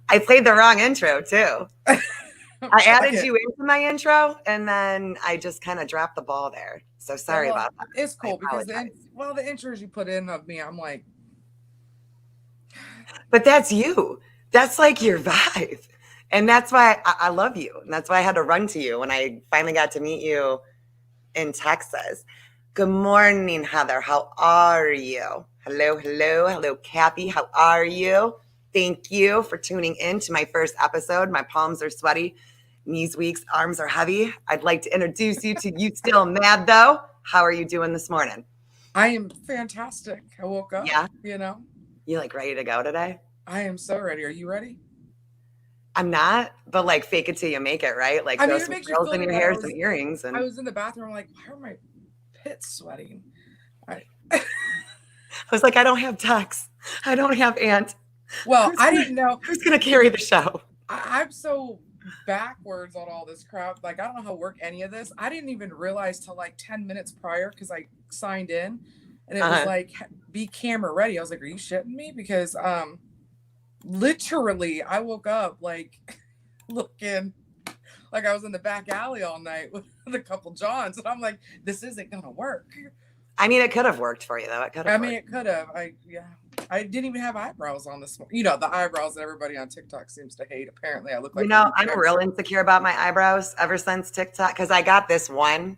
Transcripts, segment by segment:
I played the wrong intro too. I Fuck added it. you into my intro and then I just kind of dropped the ball there. So Yeah, sorry well, about that. it's I cool because apologize. the intros you put in of me, I'm like, But that's you. That's like your vibe. And that's why I love you. And that's why I had to run to you when I finally got to meet you in Texas. Good morning, Heather. How are you? Hello, hello, hello, Kathy. How are you? Thank you for tuning in to my first episode. My palms are sweaty, knees weak, arms are heavy. I'd like to introduce you to You Still Mad Though. How are you doing this morning? I am fantastic. I woke up, Yeah, you know. you like ready to go today? I am so ready. Are you ready? I'm not, but like fake it till you make it, right? Like I throw mean, it some makes you curls feel in any your better. hair, some earrings, I and was in the bathroom. I'm like, why are my pits sweating? I, I was like, I don't have Tux. I don't have Aunt. well, Who's I gonna didn't know. who's gonna carry the show? I'm so backwards on all this crap. Like, I don't know how to work any of this. I didn't even realize till like 10 minutes prior because I signed in and it was Uh-huh. like, be camera ready. I was like, are you shitting me? Because literally, I woke up like looking like I was in the back alley all night with a couple Johns. And I'm like, this isn't going to work. I mean, it could have worked for you though. It could I have mean, worked. it could have. Yeah. I didn't even have eyebrows on this morning. You know, the eyebrows that everybody on TikTok seems to hate. Apparently, I look You like a know, weak I'm real character. insecure about my eyebrows ever since TikTok because I got this one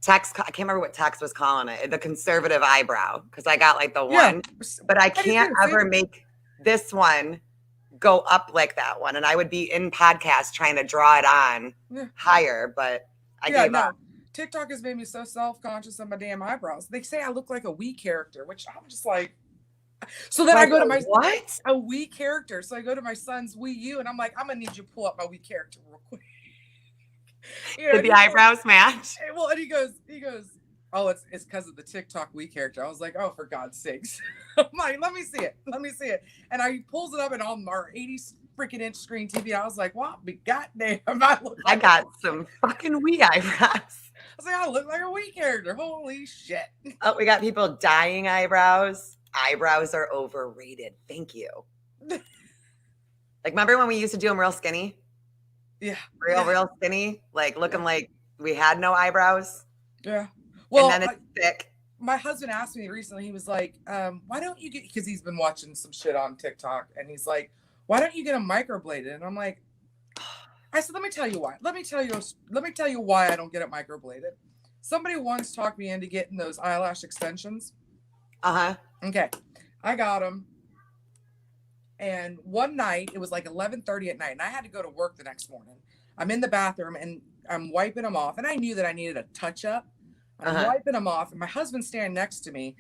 text. I can't remember what text was calling it, the conservative eyebrow, because I got like the Yeah. one, but I I do can't too. See? ever make this one go up like that one. And I would be in podcast trying to draw it on Yeah. higher, but I Yeah, gave up. no. TikTok has made me so self conscious of my damn eyebrows. They say I look like a wee character, which I'm just like. So then I Like go to my what? a wee character. So I go to my son's Wii U, and I'm like, I'm gonna need you to pull up my wee character real quick. You know, Did and the he pulls. eyebrows match? Well, and he goes. Oh, it's because of the TikTok wee character. I was like, oh, for God's sakes! I'm like, let me see it, let me see it. And I pulls it up and on our 80 freaking inch screen TV. I was like, well, be goddamn, I look I like a. got some fucking wee eyebrows. I was like, I look like a wee character. Holy shit! Oh, we got people dyeing eyebrows. Eyebrows are overrated. Thank you. Like, remember when we used to do them real skinny? Yeah, Real, yeah, real skinny? Like, yeah, looking like we had no eyebrows? yeah. And Well, then it's thick. my husband asked me recently. He was like, "Why don't you get?" Because he's been watching some shit on TikTok, and he's like, "Why don't you get them microbladed?" And I'm like, I said, "Let me tell you why. Let me tell you why I don't get it microbladed." Somebody once talked me into getting those eyelash extensions. Uh huh. Okay, I got them, and one night it was like 11:30 at night, and I had to go to work the next morning. I'm in the bathroom and I'm wiping them off, and I knew that I needed a touch up. And Uh I'm huh. wiping them off, and my husband's standing next to me,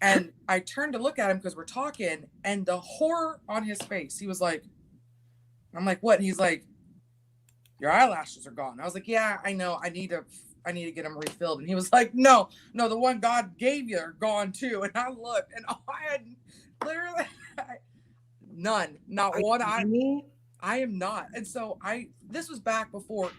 and I turned to look at him because we're talking, and the horror on his face, he was like, "I'm like, what?" And he's like, "Your eyelashes are gone." I was like, "Yeah, I know. I need to get them refilled." And he was like, "No, no, the one God gave you are gone too." And I looked, and I had literally none, not Are you one. kidding me? I am not. And so this was back before,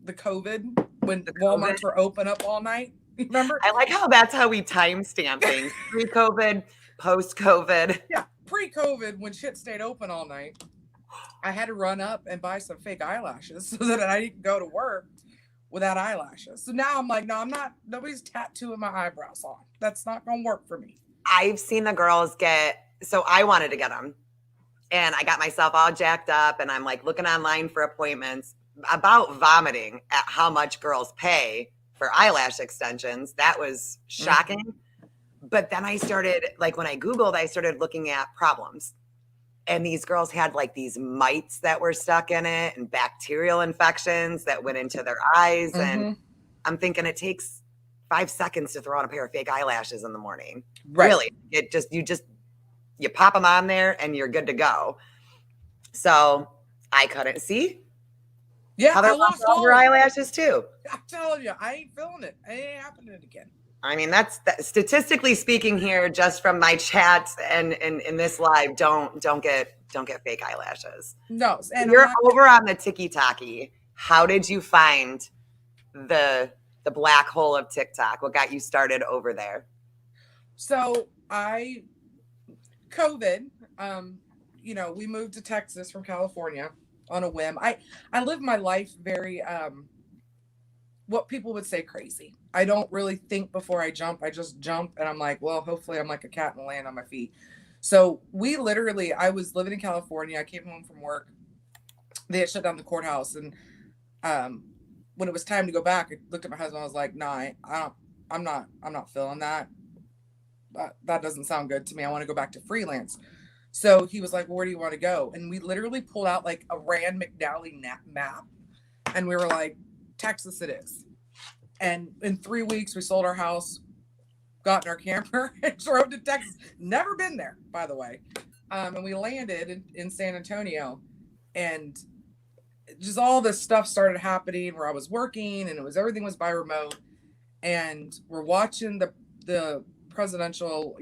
the COVID when The COVID. Walmarts were open up all night. Remember? I like how that's how we timestamp things pre COVID, post COVID. Yeah, pre-COVID when shit stayed open all night, I had to run up and buy some fake eyelashes so that I didn't go to work without eyelashes. So now I'm like, no, I'm not. Nobody's tattooing my eyebrows on. That's not gonna work for me. I've seen the girls get, so I wanted to get them. And I got myself all jacked up and I'm like looking online for appointments, about vomiting at how much girls pay for eyelash extensions. That was Mm-hmm. shocking. But then I started, like when I Googled, I started looking at problems. And these girls had like these mites that were stuck in it and bacterial infections that went into their eyes. And Mm-hmm. I'm thinking it takes 5 seconds to throw on a pair of fake eyelashes in the morning. Right. Really, you pop them on there and you're good to go. So I couldn't see. Yeah, Heather I lost lost all her all of them. eyelashes too. I'm telling you, I ain't feeling it. It ain't happening again. I mean, statistically speaking here, just from my chats and in this live, don't get fake eyelashes. No, and I'm You're not. over on the TikTok. How did you find the black hole of TikTok? What got you started over there? So I COVID. Um, we moved to Texas from California on a whim. I live my life very what people would say crazy. I don't really think before I jump. I just jump and I'm like, well, hopefully I'm like a cat and land on my feet. So I was living in California. I came home from work. They had shut down the courthouse. And when it was time to go back, I looked at my husband. I was like, nah, I'm not feeling that. That doesn't sound good to me. I want to go back to freelance. So he was like, well, where do you want to go? And we literally pulled out like a Rand McNally map. And we were like, Texas it is. And in 3 weeks, we sold our house, got in our camper, and drove to Texas. Never been there, by the way. And we landed in San Antonio. And just all this stuff started happening where I was working, and everything was by remote. And we're watching the presidential,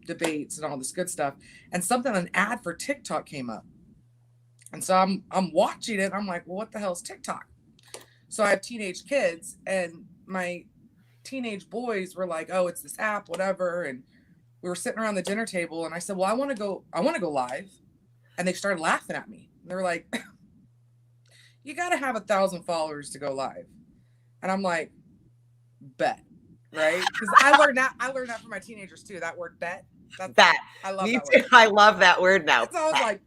debates and all this good stuff. And an ad for TikTok came up. And so I'm watching it. And I'm like, well, what the hell is TikTok? So I have teenage kids, and my teenage boys were like, oh, it's this app, whatever. And we were sitting around the dinner table, and I said, well, I want to go live. And they started laughing at me. They were like, you got to have 1,000 followers to go live. And I'm like, bet. Right? Because I learned that from my teenagers too. That word bet. Bet. I love Me that too. word. I love that word now. So I was like,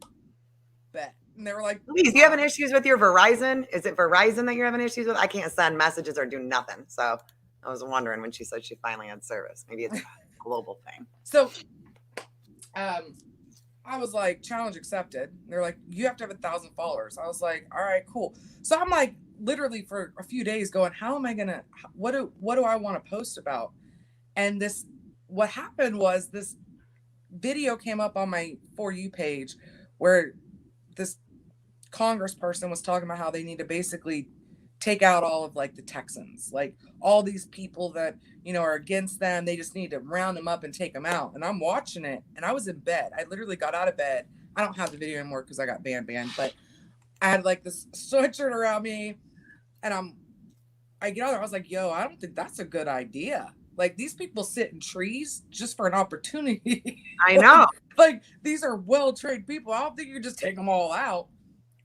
bet. And they were like, please, you having issues with your Verizon? Is it Verizon that you're having issues with? I can't send messages or do nothing. So I was wondering when she said she finally had service. Maybe it's a global thing. So I was like, challenge accepted. They're like, you have to have 1,000 followers. I was like, all right, cool. So I'm like, literally for a few days going, how am I gonna, what do I want to post about? And what happened was this video came up on my For You page where this congressperson was talking about how they need to basically take out all of like the Texans, like all these people that, are against them. They just need to round them up and take them out. And I'm watching it, and I was in bed. I literally got out of bed. I don't have the video anymore because I got banned, but I had like this sweatshirt around me, and I get out there. I was like, yo, I don't think that's a good idea. Like, these people sit in trees just for an opportunity. I know. Like, these are well-trained people. I don't think you can just take them all out.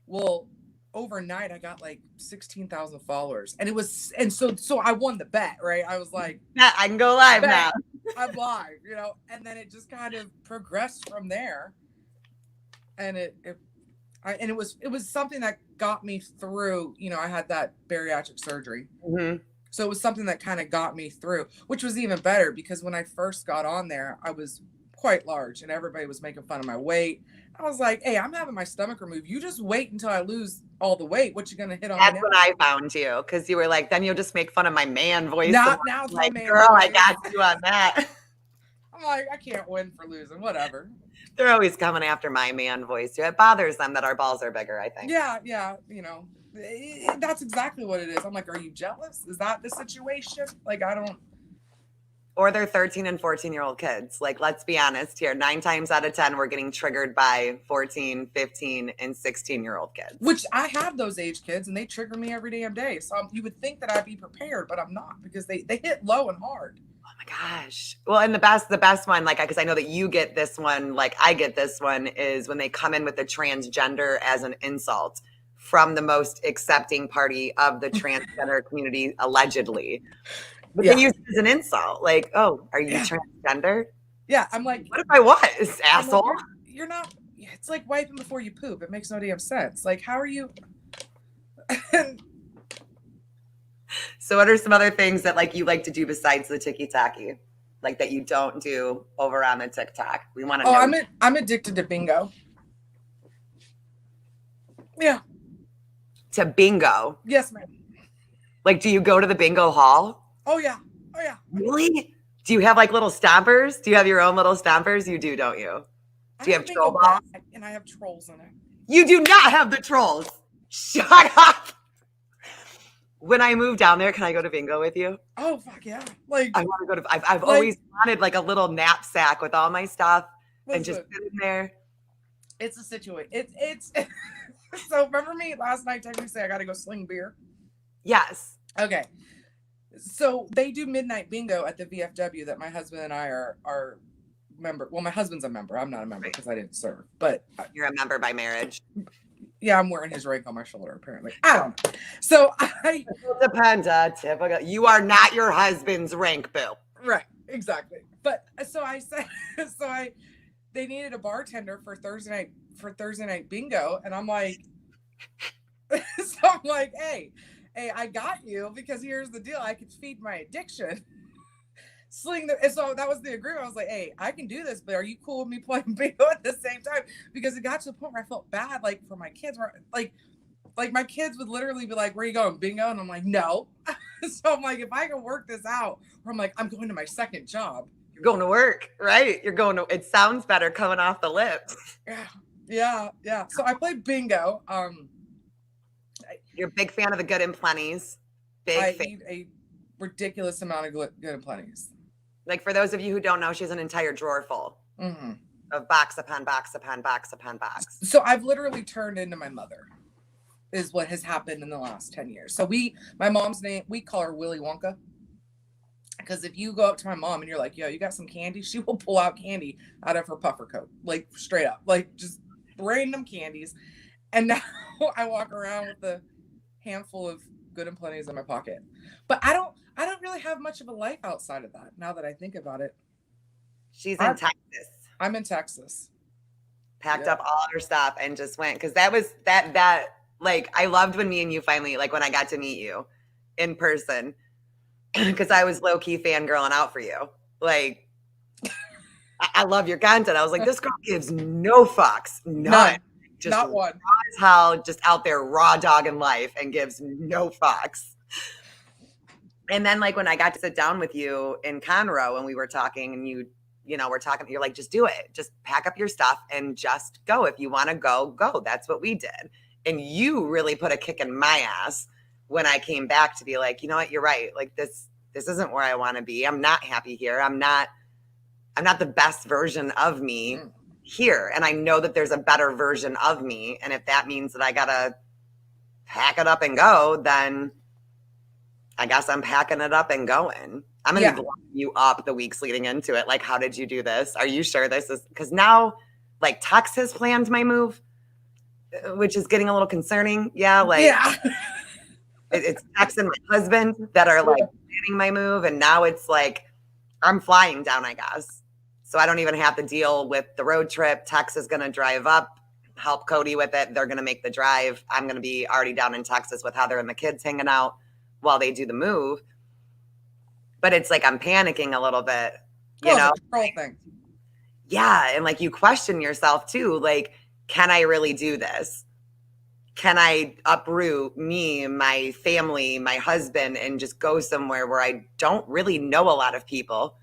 Well, overnight, I got like 16,000 followers. And so I won the bet, right? I was like, yeah, I can go live now. I'm live, and then it just kind of progressed from there. And it was something that got me through, I had that bariatric surgery. Mm-hmm. So it was something that kind of got me through, which was even better because when I first got on there, I was quite large and everybody was making fun of my weight. I was like, hey, I'm having my stomach removed. You just wait until I lose all the weight. What you going to hit on? That's when I found you, because you were like, then you'll just make fun of my man voice. Now it's like, my man girl, voice. I got you on that. I'm like, I can't win for losing, whatever. They're always coming after my man voice. It bothers them that our balls are bigger, I think. Yeah. That's exactly what it is. I'm like, are you jealous? Is that the situation? Like, I don't. Or they're 13 and 14-year-old kids. Like, let's be honest here. 9 times out of 10, we're getting triggered by 14, 15, and 16-year-old kids. Which I have those age kids, and they trigger me every damn day. So you would think that I'd be prepared, but I'm not, because they hit low and hard. Oh my gosh. Well, and the best one, like, because I know that you get this one, like I get this one, is when they come in with the transgender as an insult from the most accepting party of the transgender community, allegedly. But they use it as an insult. Like, oh, are you transgender? Yeah, I'm like, what if I was, asshole? Like, you're not. It's like wiping before you poop. It makes no damn sense. Like, how are you? So what are some other things that like you like to do besides the tiki-taki? Like that you don't do over on the TikTok? We want to know. I'm addicted to bingo. Yeah. To bingo? Yes, ma'am. Like, do you go to the bingo hall? Oh, yeah. Really? Do you have like little stompers? Do you have your own little stompers? You do, don't you? Do you have troll balls? And I have trolls in it. You do not have the trolls. Shut up. When I move down there, can I go to bingo with you? Oh, fuck yeah. Like, I want to go to, I've always wanted like a little knapsack with all my stuff and just sit in there. It's a situation. It's so remember me last night texting me say I got to go sling beer? Yes. Okay. So they do midnight bingo at the VFW that my husband and I are member. Well, my husband's a member. I'm not a member because I didn't serve. But You're a member by marriage. yeah, I'm wearing his rank on my shoulder, apparently. I don't know. So It depends. Typical. You are not your husband's rank, boo. right, exactly. But so I said, they needed a bartender for Thursday night bingo, and I'm like, so I'm like, hey, I got you because here's the deal: I could feed my addiction. And so that was the agreement. I was like, hey, I can do this, but are you cool with me playing bingo at the same time? Because it got to the point where I felt bad, like for my kids, where like my kids would literally be like, where are you going, bingo? And I'm like, no. So I'm like, if I can work this out, where I'm like, I'm going to my second job. You're going to work, right? You're going to, it sounds better coming off the lips. Yeah. So I played bingo. You're a big fan of the Good and Plenties. I Big fan. eat a ridiculous amount of Good and Plenties. Like, for those of you who don't know, she's an entire drawer full of box upon box upon box upon box. So I've literally turned into my mother, is what has happened in the last 10 years. So my mom's name, we call her Willy Wonka. Because if you go up to my mom and you're like, yo, you got some candy? She will pull out candy out of her puffer coat, like straight up, like just random candies. And now I walk around with a handful of Good and Plenties in my pocket. But I don't really have much of a life outside of that, now that I think about it. She's in Texas. I'm in Texas. Packed up all her stuff and just went. Because that was that like, I loved when me and you finally, like when I got to meet you in person. Because I was low-key fangirling out for you. Like, I love your content. I was like, this girl gives no fucks. None. Just not one. As hell, just out there raw dogging life and gives no fucks. And then, like, when I got to sit down with you in Conroe and we were talking and we're talking, you're like, just do it. Just pack up your stuff and just go. If you want to go, go. That's what we did. And you really put a kick in my ass when I came back to be like, you know what, you're right. Like, this isn't where I want to be. I'm not happy here. I'm not the best version of me here. And I know that there's a better version of me. And if that means that I gotta pack it up and go, then I guess I'm packing it up and going. I'm gonna blow you up the weeks leading into it. Like, how did you do this? Are you sure this is, because now, like, Tux has planned my move, which is getting a little concerning. Yeah, like it's Tux and my husband that are like planning my move, and now it's like I'm flying down, I guess. So I don't even have to deal with the road trip. Tux is gonna drive up, help Cody with it. They're gonna make the drive. I'm gonna be already down in Texas with Heather and the kids hanging out while they do the move. But it's like I'm panicking a little bit, you know? Thing. Yeah, and like you question yourself too, like, can I really do this? Can I uproot me, my family, my husband, and just go somewhere where I don't really know a lot of people?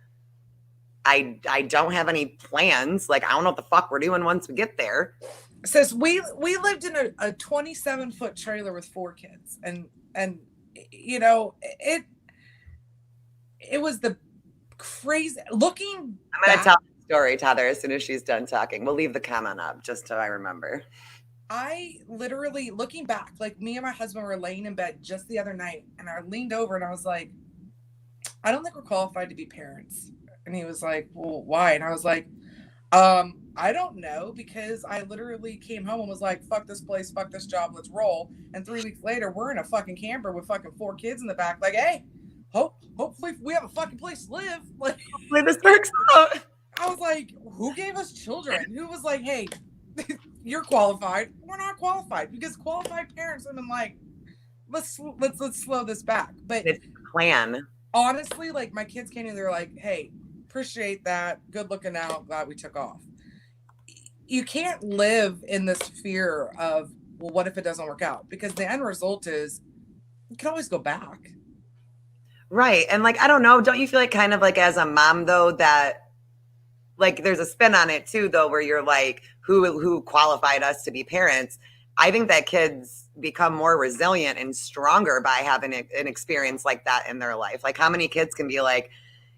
I don't have any plans. Like, I don't know what the fuck we're doing once we get there. Sis, we lived in a 27-foot trailer with 4 kids, and you know, it was the crazy looking. I'm gonna tell the story to Heather as soon as she's done talking. We'll leave the comment up just so I remember. I literally, looking back, like me and my husband were laying in bed just the other night, and I leaned over and I was like, I don't think we're qualified to be parents. And he was like, well, why? And I was like, I don't know, because I literally came home and was like, fuck this place, fuck this job, let's roll. And 3 weeks later, we're in a fucking camper with fucking 4 kids in the back. Like, hey, hopefully we have a fucking place to live. Like, hopefully this works out. I was like, who gave us children? Who was like, hey, you're qualified. We're not qualified, because qualified parents have been like, let's slow this back. But it's a plan. Honestly, like, my kids came in, they're like, hey, appreciate that. Good looking out. Glad we took off. You can't live in this fear of, well, what if it doesn't work out? Because the end result is you can always go back. Right. And like, I don't know, don't you feel like kind of like as a mom though, that like there's a spin on it too, though, where you're like, who qualified us to be parents? I think that kids become more resilient and stronger by having an experience like that in their life. Like, how many kids can be like,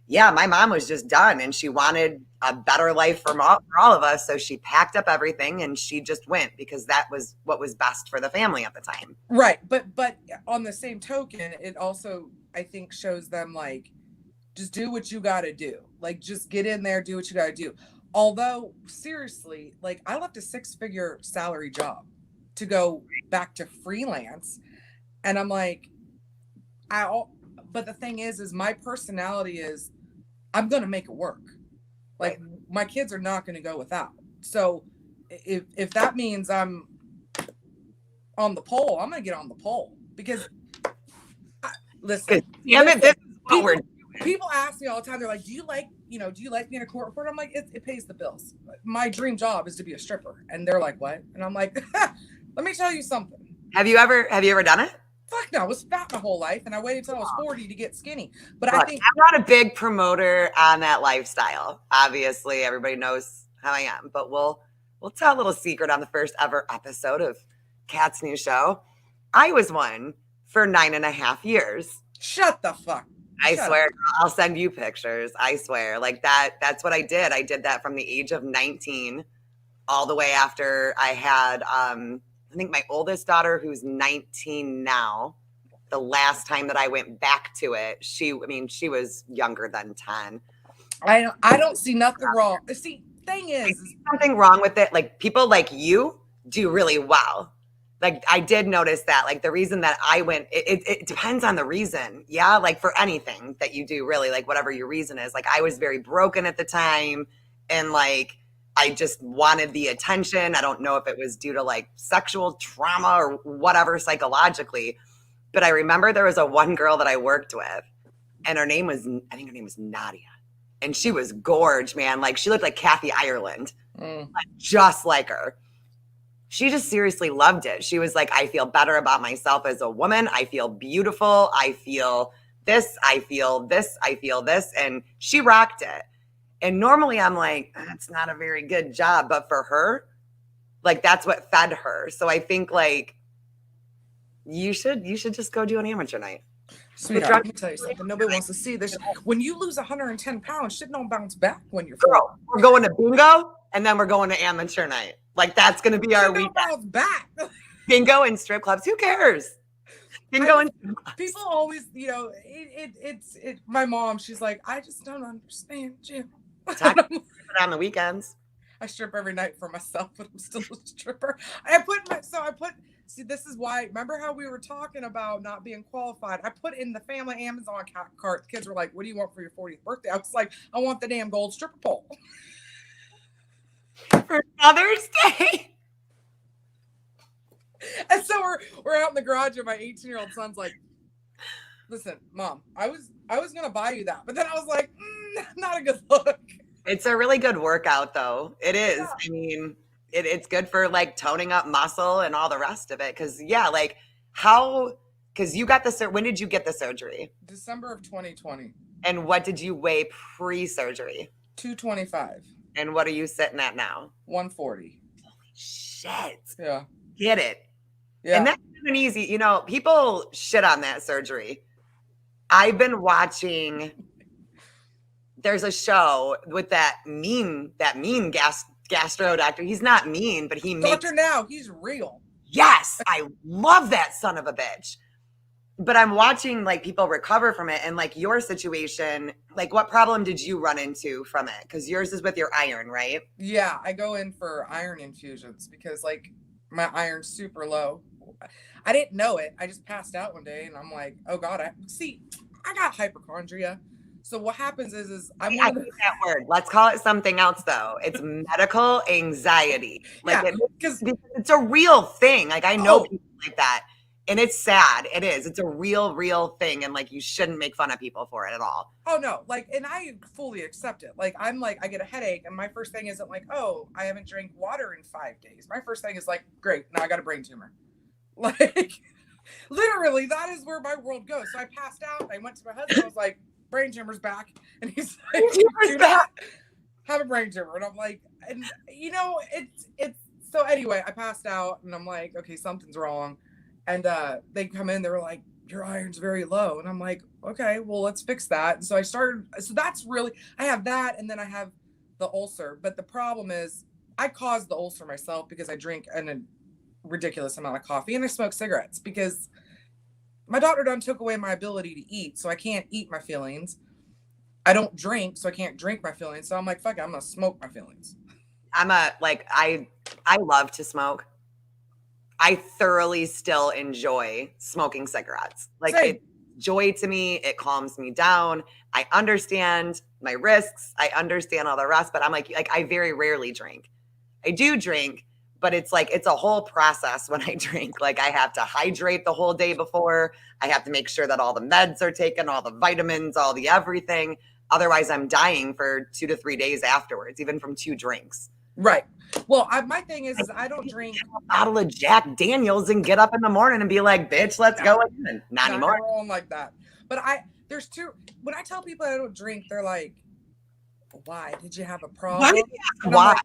yeah, my mom was just done and she wanted a better life for all of us. So she packed up everything and she just went because that was what was best for the family at the time. Right. But on the same token, it also, I think, shows them like, Just do what you got to do. Like, just get in there, do what you got to do. Although, seriously, like, I left a 6-figure salary job to go back to freelance. And I'm like, but the thing is my personality is I'm going to make it work. Like, my kids are not going to go without. So if that means I'm on the pole, I'm going to get on the pole because listen, damn it, this is what we're doing. People ask me all the time. They're like, do you like being a court reporter? I'm like, it pays the bills. My dream job is to be a stripper. And they're like, what? And I'm like, let me tell you something. Have you ever done it? Fuck no, I was fat my whole life and I waited till I was 40 to get skinny. But look, I think I'm not a big promoter on that lifestyle. Obviously, everybody knows how I am, but we'll tell a little secret on the first ever episode of Kat's new show. I was one for 9.5 years. Shut the fuck. I swear, I'll send you pictures. I swear. Like that's what I did. I did that from the age of 19 all the way after I had I think my oldest daughter, who's 19 now, the last time that I went back to it, she was younger than 10. I don't see nothing wrong. See, thing is something wrong with it. Like people like you do really well. Like I did notice that, like the reason that I went, it depends on the reason. Yeah. Like for anything that you do, really, like whatever your reason is. Like I was very broken at the time. And like, I just wanted the attention. I don't know if it was due to like sexual trauma or whatever psychologically, but I remember there was one girl that I worked with and I think her name was Nadia. And she was gorge, man. Like she looked like Kathy Ireland, like, just like her. She just seriously loved it. She was like, I feel better about myself as a woman. I feel beautiful. I feel this. I feel this. I feel this. And she rocked it. And normally I'm like, that's not a very good job. But for her, like that's what fed her. So I think like you should just go do an amateur night. Sweetheart, let me tell you something. Nobody wants to see this. When you lose 110 pounds, shit don't bounce back when you're girl. We're going to bingo and then we're going to amateur night. Like that's going to be our weekend. Bounce back. Bingo and strip clubs. Who cares? Bingo and strip clubs. People always, it's my mom. She's like, I just don't understand, Jim. On the weekends. I strip every night for myself, but I'm still a stripper. See, this is why, remember how we were talking about not being qualified? I put in the family Amazon cart. The kids were like, what do you want for your 40th birthday? I was like, I want the damn gold stripper pole. For Mother's Day. And so we're out in the garage and my 18-year-old son's like, listen, Mom, I was going to buy you that. But then I was like, not a good look. It's a really good workout though. It is. Yeah. I mean, it's good for like toning up muscle and all the rest of it. Cause yeah, like cause you got when did you get the surgery? December of 2020. And what did you weigh pre-surgery? 225. And what are you sitting at now? 140. Holy shit. Yeah. Get it. Yeah. And that's an easy, people shit on that surgery. I've been watching, there's a show with that mean gastro doctor. He's not mean, but Dr. Now, he's real. Yes. I love that son of a bitch. But I'm watching like people recover from it and like your situation, like what problem did you run into from it? Because yours is with your iron, right? Yeah, I go in for iron infusions because like my iron's super low. I didn't know it. I just passed out one day and I'm like, oh God, I got hypochondria. So what happens is I hate that word. Let's call it something else though. It's medical anxiety. Like because it's a real thing. Like I know people like that. And it's sad. It is. It's a real thing. And like, you shouldn't make fun of people for it at all. Oh no. Like, and I fully accept it. Like, I'm like, I get a headache and my first thing isn't like, oh, I haven't drank water in 5 days. My first thing is like, great. Now I got a brain tumor. Like literally that is where my world goes. So I passed out. I went to my husband. I was like, brain tumor's back. And he's like, do not have a brain tumor. And I'm like, and it's so anyway, I passed out and I'm like, okay, something's wrong. And they come in, they were like, your iron's very low. And I'm like, okay, well, let's fix that. And so that's really, I have that. And then I have the ulcer. But the problem is I caused the ulcer myself because I drink a ridiculous amount of coffee and I smoke cigarettes because my doctor done took away my ability to eat. So I can't eat my feelings. I don't drink, so I can't drink my feelings. So I'm like, fuck it, I'm gonna smoke my feelings. I love to smoke. I thoroughly still enjoy smoking cigarettes. Like Same. it's joy to me. It calms me down. I understand my risks. I understand all the rest, but I'm like I very rarely drink. I do drink, but it's like it's a whole process when I drink. Like I have to hydrate the whole day before. I have to make sure that all the meds are taken, all the vitamins, all the everything. Otherwise, I'm dying for 2 to 3 days afterwards, even from 2 drinks. Right. Well, my thing is I don't drink a bottle of Jack Daniels and get up in the morning and be like, bitch, let's go again. Not anymore. Rolling like that. But there's two. When I tell people I don't drink, they're like, "Why? Did you have a problem?" Why?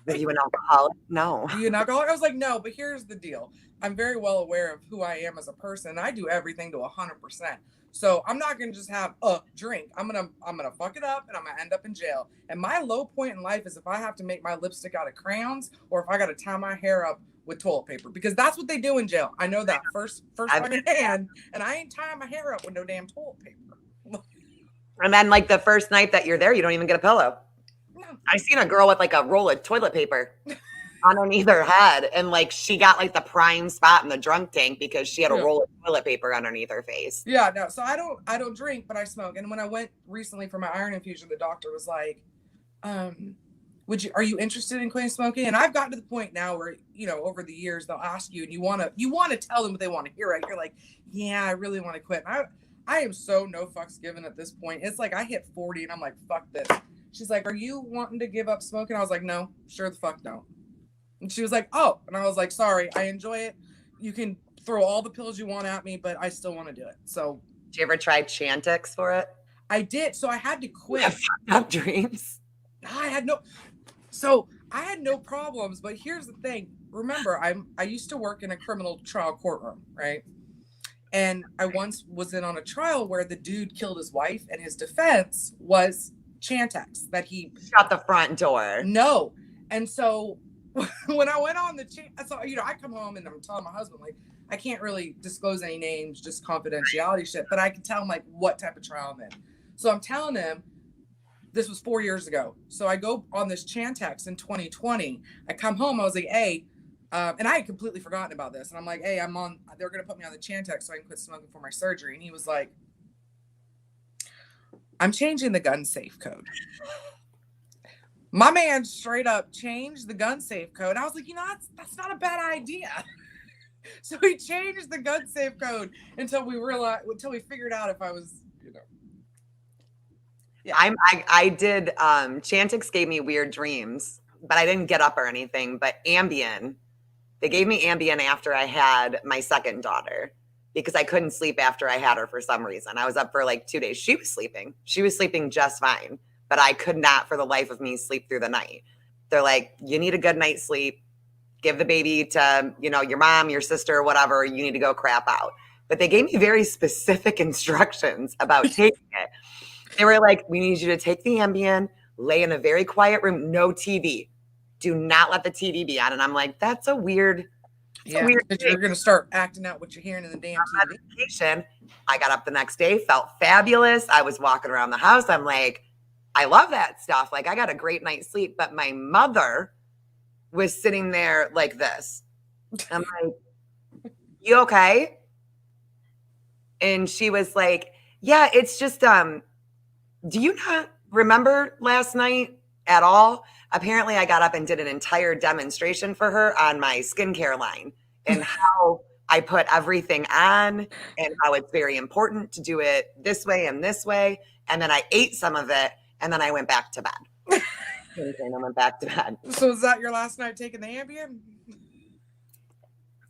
Are you an alcoholic? No. Are you an alcoholic? I was like, no. But here's the deal. I'm very well aware of who I am as a person. I do everything to 100%. So I'm not gonna just have a drink. I'm gonna fuck it up and I'm gonna end up in jail. And my low point in life is if I have to make my lipstick out of crayons or if I gotta tie my hair up with toilet paper, because that's what they do in jail. I know that first fucking hand, and I ain't tying my hair up with no damn toilet paper. And then like the first night that you're there, you don't even get a pillow. No. I seen a girl with like a roll of toilet paper underneath her head, and like she got like the prime spot in the drunk tank because she had a roll of toilet paper underneath her face. Yeah, no. So I don't drink, but I smoke. And when I went recently for my iron infusion, the doctor was like, are you interested in quitting smoking? And I've gotten to the point now where, over the years they'll ask you and you want to tell them what they want to hear, right? You're like, yeah, I really want to quit. And I am so no fucks given at this point. It's like I hit 40 and I'm like, fuck this. She's like, are you wanting to give up smoking? I was like, no, sure the fuck no. And she was like, oh. And I was like, sorry, I enjoy it. You can throw all the pills you want at me, but I still want to do it. So did you ever try Chantix for it? I did. So I had to quit. Fucked up dreams. I had no problems, but here's the thing. Remember, I used to work in a criminal trial courtroom, right? And I once was in on a trial where the dude killed his wife and his defense was Chantix, that he shut the front door. No. And so when I went on I come home and I'm telling my husband, like, I can't really disclose any names, just confidentiality shit, but I can tell him like what type of trial I'm in. So I'm telling him, this was 4 years ago. So I go on this Chantix in 2020. I come home, I was like, hey, and I had completely forgotten about this. And I'm like, hey, they're going to put me on the Chantix so I can quit smoking for my surgery. And he was like, I'm changing the gun safe code. My man straight up changed the gun safe code. I was like, that's not a bad idea. So he changed the gun safe code until we figured out if I was, Yeah. I did, Chantix gave me weird dreams, but I didn't get up or anything. But Ambien, they gave me Ambien after I had my second daughter because I couldn't sleep after I had her for some reason. I was up for like 2 days. She was sleeping just fine, but I could not for the life of me sleep through the night. They're like, you need a good night's sleep. Give the baby to, your mom, your sister, whatever. You need to go crap out. But they gave me very specific instructions about taking it. They were like, we need you to take the Ambien, lay in a very quiet room, no TV. Do not let the TV be on. And I'm like, that's a weird. Yeah, you're going to start acting out what you're hearing in the damn TV. I got up the next day, felt fabulous. I was walking around the house. I'm like, I love that stuff. Like, I got a great night's sleep. But my mother was sitting there like this. I'm like, you okay? And she was like, yeah, it's just, do you not remember last night at all? Apparently, I got up and did an entire demonstration for her on my skincare line and how I put everything on and how it's very important to do it this way and this way. And then I ate some of it and then I went back to bed. And I went back to bed. So is that your last night taking the Ambien?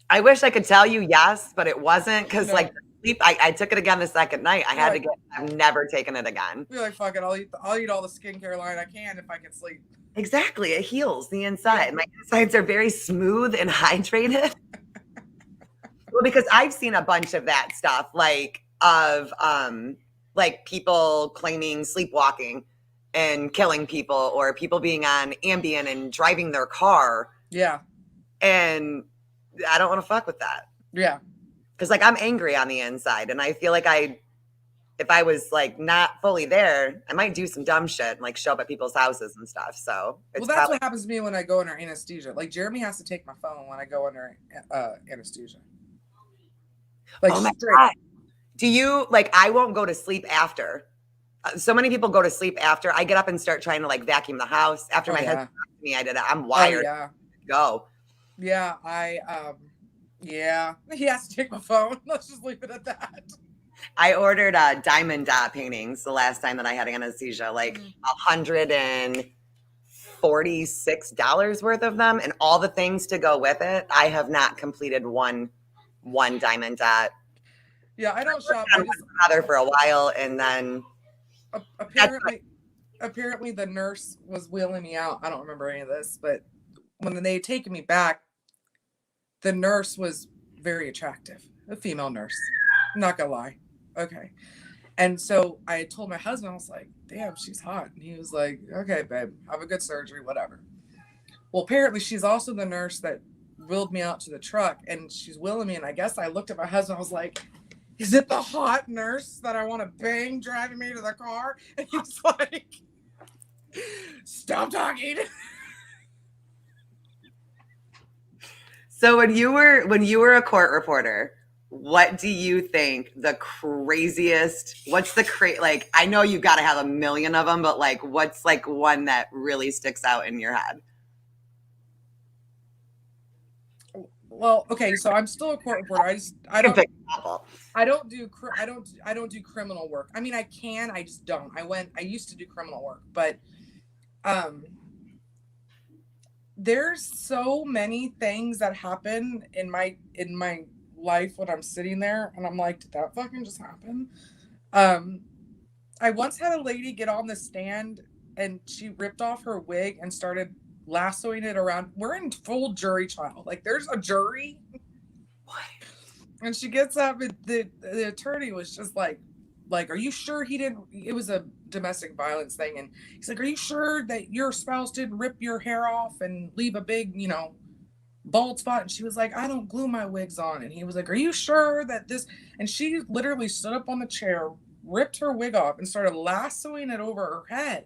I wish I could tell you yes, but it wasn't because like sleep. I took it again the second night. I've never taken it again. You're like, fuck it. I'll eat all the skincare line I can if I can sleep. Exactly. It heals the inside. My insides are very smooth and hydrated. Well, because I've seen a bunch of that stuff, like people claiming sleepwalking and killing people, or people being on Ambien and driving their car. Yeah. And I don't want to fuck with that. Yeah. Because like I'm angry on the inside, and I feel like if I was like not fully there, I might do some dumb shit and like show up at people's houses and stuff. So it's Well, that's probably what happens to me when I go under anesthesia. Like Jeremy has to take my phone when I go under anesthesia. Like oh my straight. God. Do you like I won't go to sleep after. So many people go to sleep after. I get up and start trying to like vacuum the house. After Oh, my yeah. husband asked me, I did it. I'm Oh wired yeah. to go. Yeah, yeah. He has to take my phone. Let's just leave it at that. I ordered diamond dot paintings the last time that I had anesthesia, like $146 worth of them, and all the things to go with it. I have not completed one diamond dot. Yeah, I don't shop. I was father for a while, and then apparently the nurse was wheeling me out. I don't remember any of this, but when they had taken me back, the nurse was very attractive, a female nurse. I'm not gonna lie. Okay. And so I had told my husband, I was like, damn, she's hot. And he was like, okay, babe, have a good surgery, whatever. Well, apparently she's also the nurse that wheeled me out to the truck, and she's wheeling me. And I guess I looked at my husband, I was like, is it the hot nurse that I want to bang driving me to the car? And he's like, stop talking. So when you were a court reporter, what do you think the craziest, what's the like, I know you've got to have a million of them, but like, what's like one that really sticks out in your head? Well, okay, so I'm still a court reporter. I don't do criminal work. I mean, I can, I just don't. I used to do criminal work, but there's so many things that happen in my life when I'm sitting there and I'm like, did that fucking just happen? I once had a lady get on the stand and she ripped off her wig and started lassoing it around. We're in full jury trial. Like there's a jury. What? And she gets up and the attorney was just like, are you sure he didn't? It was a domestic violence thing. And he's like, are you sure that your spouse didn't rip your hair off and leave a big, bald spot? And she was like, I don't glue my wigs on. And he was like, are you sure that this? And she literally stood up on the chair, ripped her wig off and started lassoing it over her head.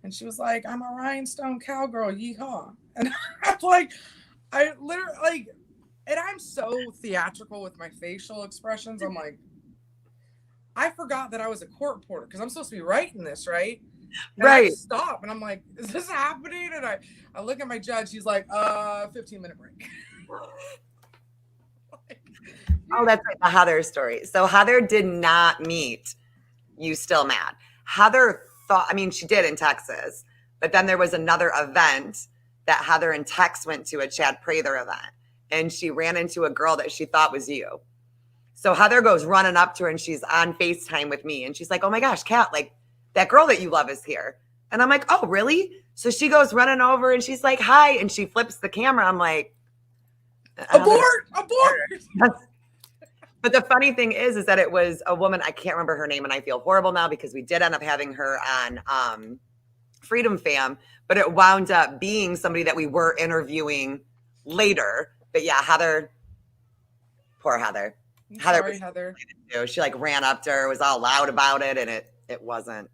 And she was like, I'm a rhinestone cowgirl, yeehaw. And I'm like, I literally like, and I'm so theatrical with my facial expressions. I'm like, I forgot that I was a court reporter because I'm supposed to be writing this, right? And right. I stop and I'm like, is this happening? And I look at my judge. He's like, 15-minute break. Oh, that's like the Heather story. So Heather did not meet You Still Mad. Heather thought, I mean, she did in Texas, but then there was another event that Heather and Tex went to, a Chad Prather event, and she ran into a girl that she thought was you. So Heather goes running up to her and she's on FaceTime with me. And she's like, oh my gosh, Kat, like that girl that you love is here. And I'm like, oh, really? So she goes running over and she's like, hi. And she flips the camera. I'm like, abort. But the funny thing is that it was a woman. I can't remember her name. And I feel horrible now because we did end up having her on Freedom Fam. But it wound up being somebody that we were interviewing later. But yeah, Heather, poor Heather. Heather. She like ran up to her, was all loud about it, and it wasn't.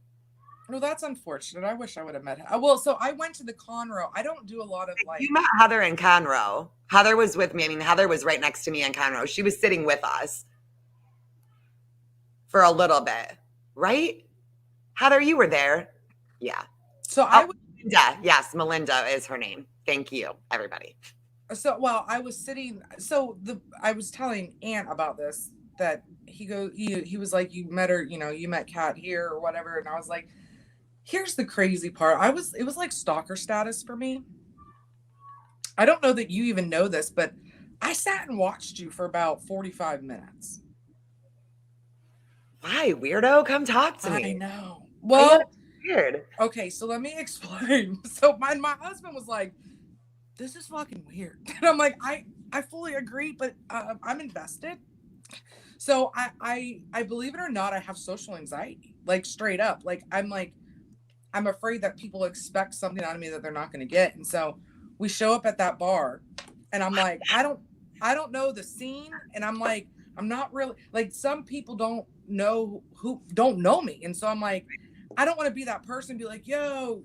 Well, that's unfortunate. I wish I would have met her. Well, so I went to the Conroe. I don't do a lot of like. You met Heather in Conroe. Heather was with me. I mean, Heather was right next to me in Conroe. She was sitting with us for a little bit, right? Heather, you were there. Yeah. So I was. Melinda. Yes, Melinda is her name. Thank you, everybody. So, well, I was sitting. So I was telling Aunt about this, that he was like, you met her, you met Kat here or whatever. And I was like, here's the crazy part. It was like stalker status for me. I don't know that you even know this, but I sat and watched you for about 45 minutes. Why, weirdo? Come talk to me. I know. Well, weird. Okay, so let me explain. So my husband was like, this is fucking weird. And I'm like, I fully agree, but I'm invested. So I believe it or not, I have social anxiety, like straight up. Like, I'm afraid that people expect something out of me that they're not going to get. And so we show up at that bar and I'm like, I don't know the scene. And I'm like, I'm not really like, some people don't don't know me. And so I'm like, I don't want to be that person, be like, yo,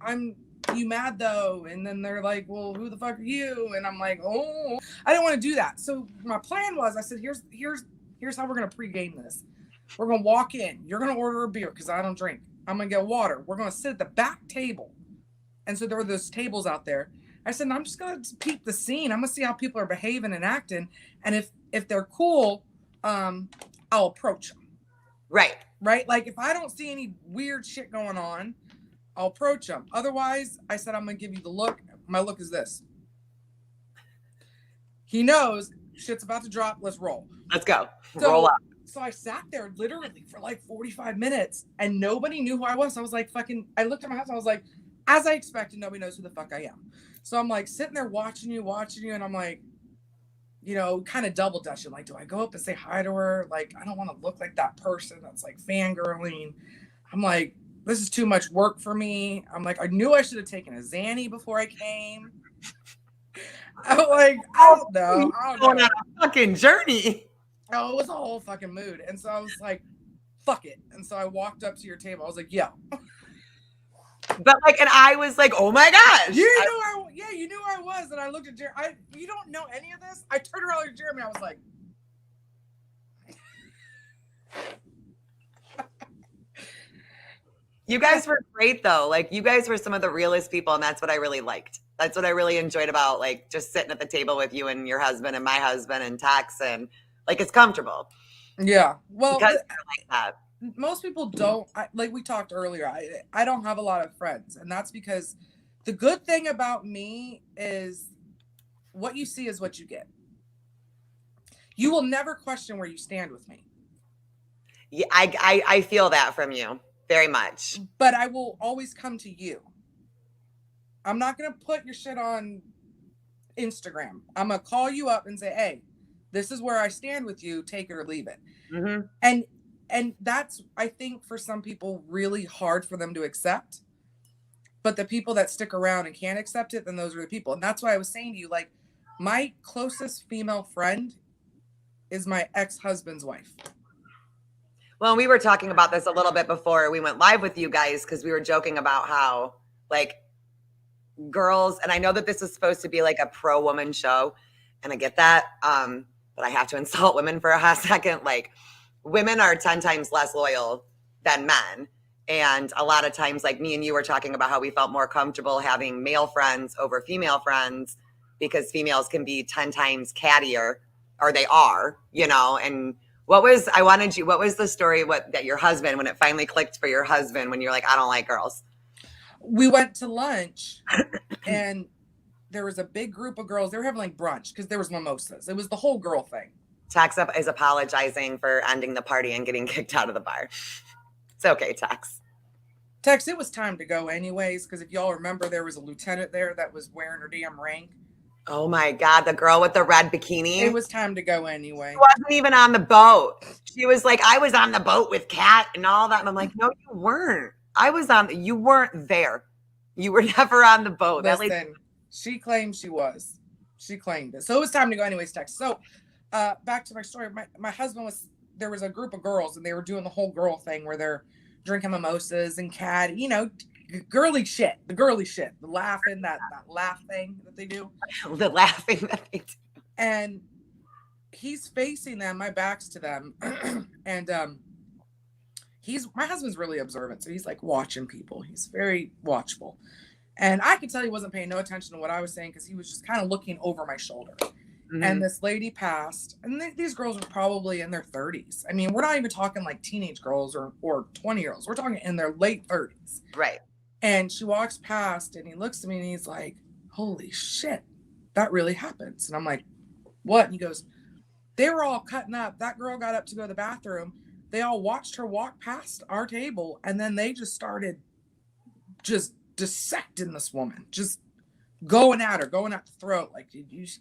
I'm you mad though? And then they're like, well, who the fuck are you? And I'm like, oh, I didn't want to do that. So my plan was, I said, here's how we're gonna pregame this. We're gonna walk in. You're gonna order a beer because I don't drink. I'm gonna get water. We're gonna sit at the back table. And so there were those tables out there. I said, I'm just gonna peep the scene. I'm gonna see how people are behaving and acting. And if they're cool, I'll approach them. Right. Right? Like if I don't see any weird shit going on, I'll approach them. Otherwise, I said, I'm gonna give you the look. My look is this. He knows shit's about to drop. Let's roll. Let's go. Roll up. So I sat there literally for like 45 minutes and nobody knew who I was. I was like, I looked at my house. I was like, as I expected, nobody knows who the fuck I am. So I'm like sitting there watching you. And I'm like, kind of double dutching. Like, do I go up and say hi to her? Like, I don't want to look like that person that's like fangirling. I'm like, this is too much work for me. I'm like, I knew I should have taken a Xanny before I came. I'm like, I don't know. Going on a fucking journey. Oh, it was a whole fucking mood. And so I was like, fuck it. And so I walked up to your table. I was like, yo. But and I was like, oh my gosh. You knew who I was. And I looked at Jeremy. You don't know any of this? I turned around to Jeremy. I was like. You guys were great though. Like you guys were some of the realest people. And that's what I really liked. That's what I really enjoyed about just sitting at the table with you and your husband and my husband and Tex and it's comfortable. Yeah. Well, because like that. Most people don't. Like we talked earlier, I don't have a lot of friends. And that's because the good thing about me is what you see is what you get. You will never question where you stand with me. Yeah, I feel that from you very much. But I will always come to you. I'm not going to put your shit on Instagram. I'm going to call you up and say, hey, this is where I stand with you. Take it or leave it. Mm-hmm. And that's, I think, for some people, really hard for them to accept. But the people that stick around and can't accept it, then those are the people. And that's why I was saying to you, my closest female friend is my ex-husband's wife. Well, we were talking about this a little bit before we went live with you guys because we were joking about how, girls, and I know that this is supposed to be a pro-woman show, and I get that, but I have to insult women for a hot second. Women are 10 times less loyal than men. And a lot of times, me and you were talking about how we felt more comfortable having male friends over female friends because females can be 10 times cattier, or they are, and what was the story that your husband, when it finally clicked for your husband, when you're like, I don't like girls? We went to lunch and there was a big group of girls. They were having brunch because there was mimosas. It was the whole girl thing. Tex is apologizing for ending the party and getting kicked out of the bar. It's okay, Tex. Tex, it was time to go anyways, because if y'all remember, there was a lieutenant there that was wearing her damn rank. Oh my God, the girl with the red bikini. It was time to go anyway. She wasn't even on the boat. She was like, I was on the boat with Kat and all that. And I'm like, no, you weren't. You weren't there. You were never on the boat. Listen, she claimed she was. She claimed it. So it was time to go anyways, Tex. So back to my story. My husband there was a group of girls and they were doing the whole girl thing where they're drinking mimosas and Kat, girly shit, the laughing, that laugh thing that they do. The laughing that they do. And he's facing them, my back's to them. And my husband's really observant. So he's watching people. He's very watchful. And I could tell he wasn't paying no attention to what I was saying because he was just kind of looking over my shoulder. Mm-hmm. And this lady passed, and these girls were probably in their 30s. I mean, we're not even talking teenage girls or 20-year-olds. We're talking in their late 30s. Right. And she walks past, and he looks at me, and he's like, holy shit, that really happens. And I'm like, what? And he goes, they were all cutting up. That girl got up to go to the bathroom. They all watched her walk past our table, and then they just started just dissecting this woman, just going at the throat.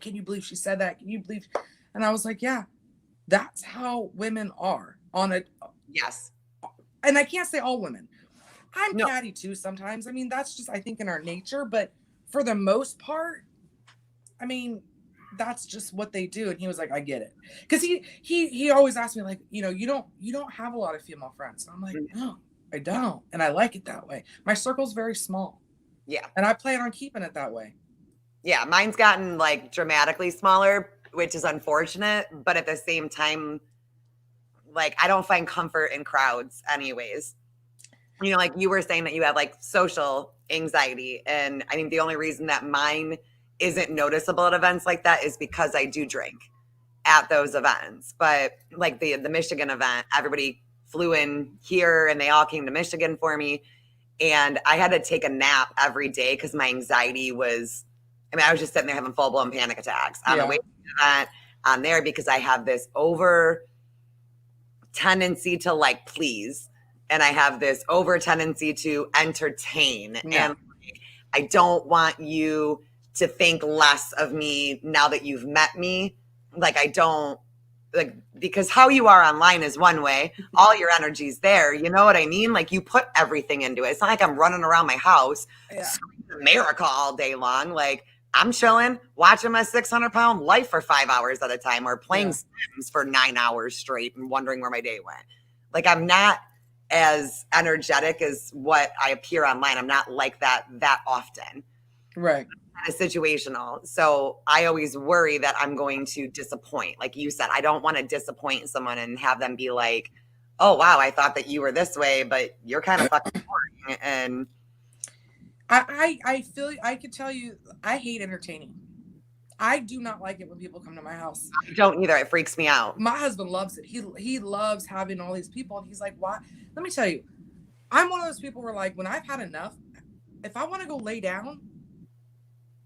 Can you believe she said that? Can you believe? And I was like, yeah, that's how women are on it. Yes. And I can't say all women. I'm catty too sometimes. I mean, that's just, I think, in our nature. But for the most part, I mean, that's just what they do. And he was like, I get it. Because he always asked me, like, you know, you don't have a lot of female friends. And I'm like, no, I don't. And I like it that way. My circle's very small. Yeah. And I plan on keeping it that way. Yeah. Mine's gotten like dramatically smaller, which is unfortunate. But at the same time, like I don't find comfort in crowds anyways. You know, like you were saying that you have like social anxiety. And I think the only reason that mine isn't noticeable at events like that is because I do drink at those events. But like the Michigan event, everybody flew in here and they all came to Michigan for me. And I had to take a nap every day because my anxiety was, I mean, I was just sitting there having full blown panic attacks on the way to the event, on there, because I have this over tendency to like please. And I have this over tendency to entertain. Yeah. And like, I don't want you to think less of me now that you've met me. Like, I don't, like, because how you are online is one way. All your energy's there. You know what I mean? Like, you put everything into it. It's not like I'm running around my house screaming America all day long. Like, I'm chilling, watching my 600-pound life for 5 hours at a time, or playing Sims for 9 hours straight and wondering where my day went. Like, I'm not as energetic as what I appear online. I'm not like that often. Right. Kind of situational. So I always worry that I'm going to disappoint. Like you said, I don't want to disappoint someone and have them be like, oh, wow, I thought that you were this way, but you're kind of fucking boring. And I feel, I could tell you, I hate entertaining. I do not like it when people come to my house. I don't either. It freaks me out. My husband loves it. He loves having all these people. And he's like, why? Let me tell you, I'm one of those people where, like, when I've had enough, if I want to go lay down,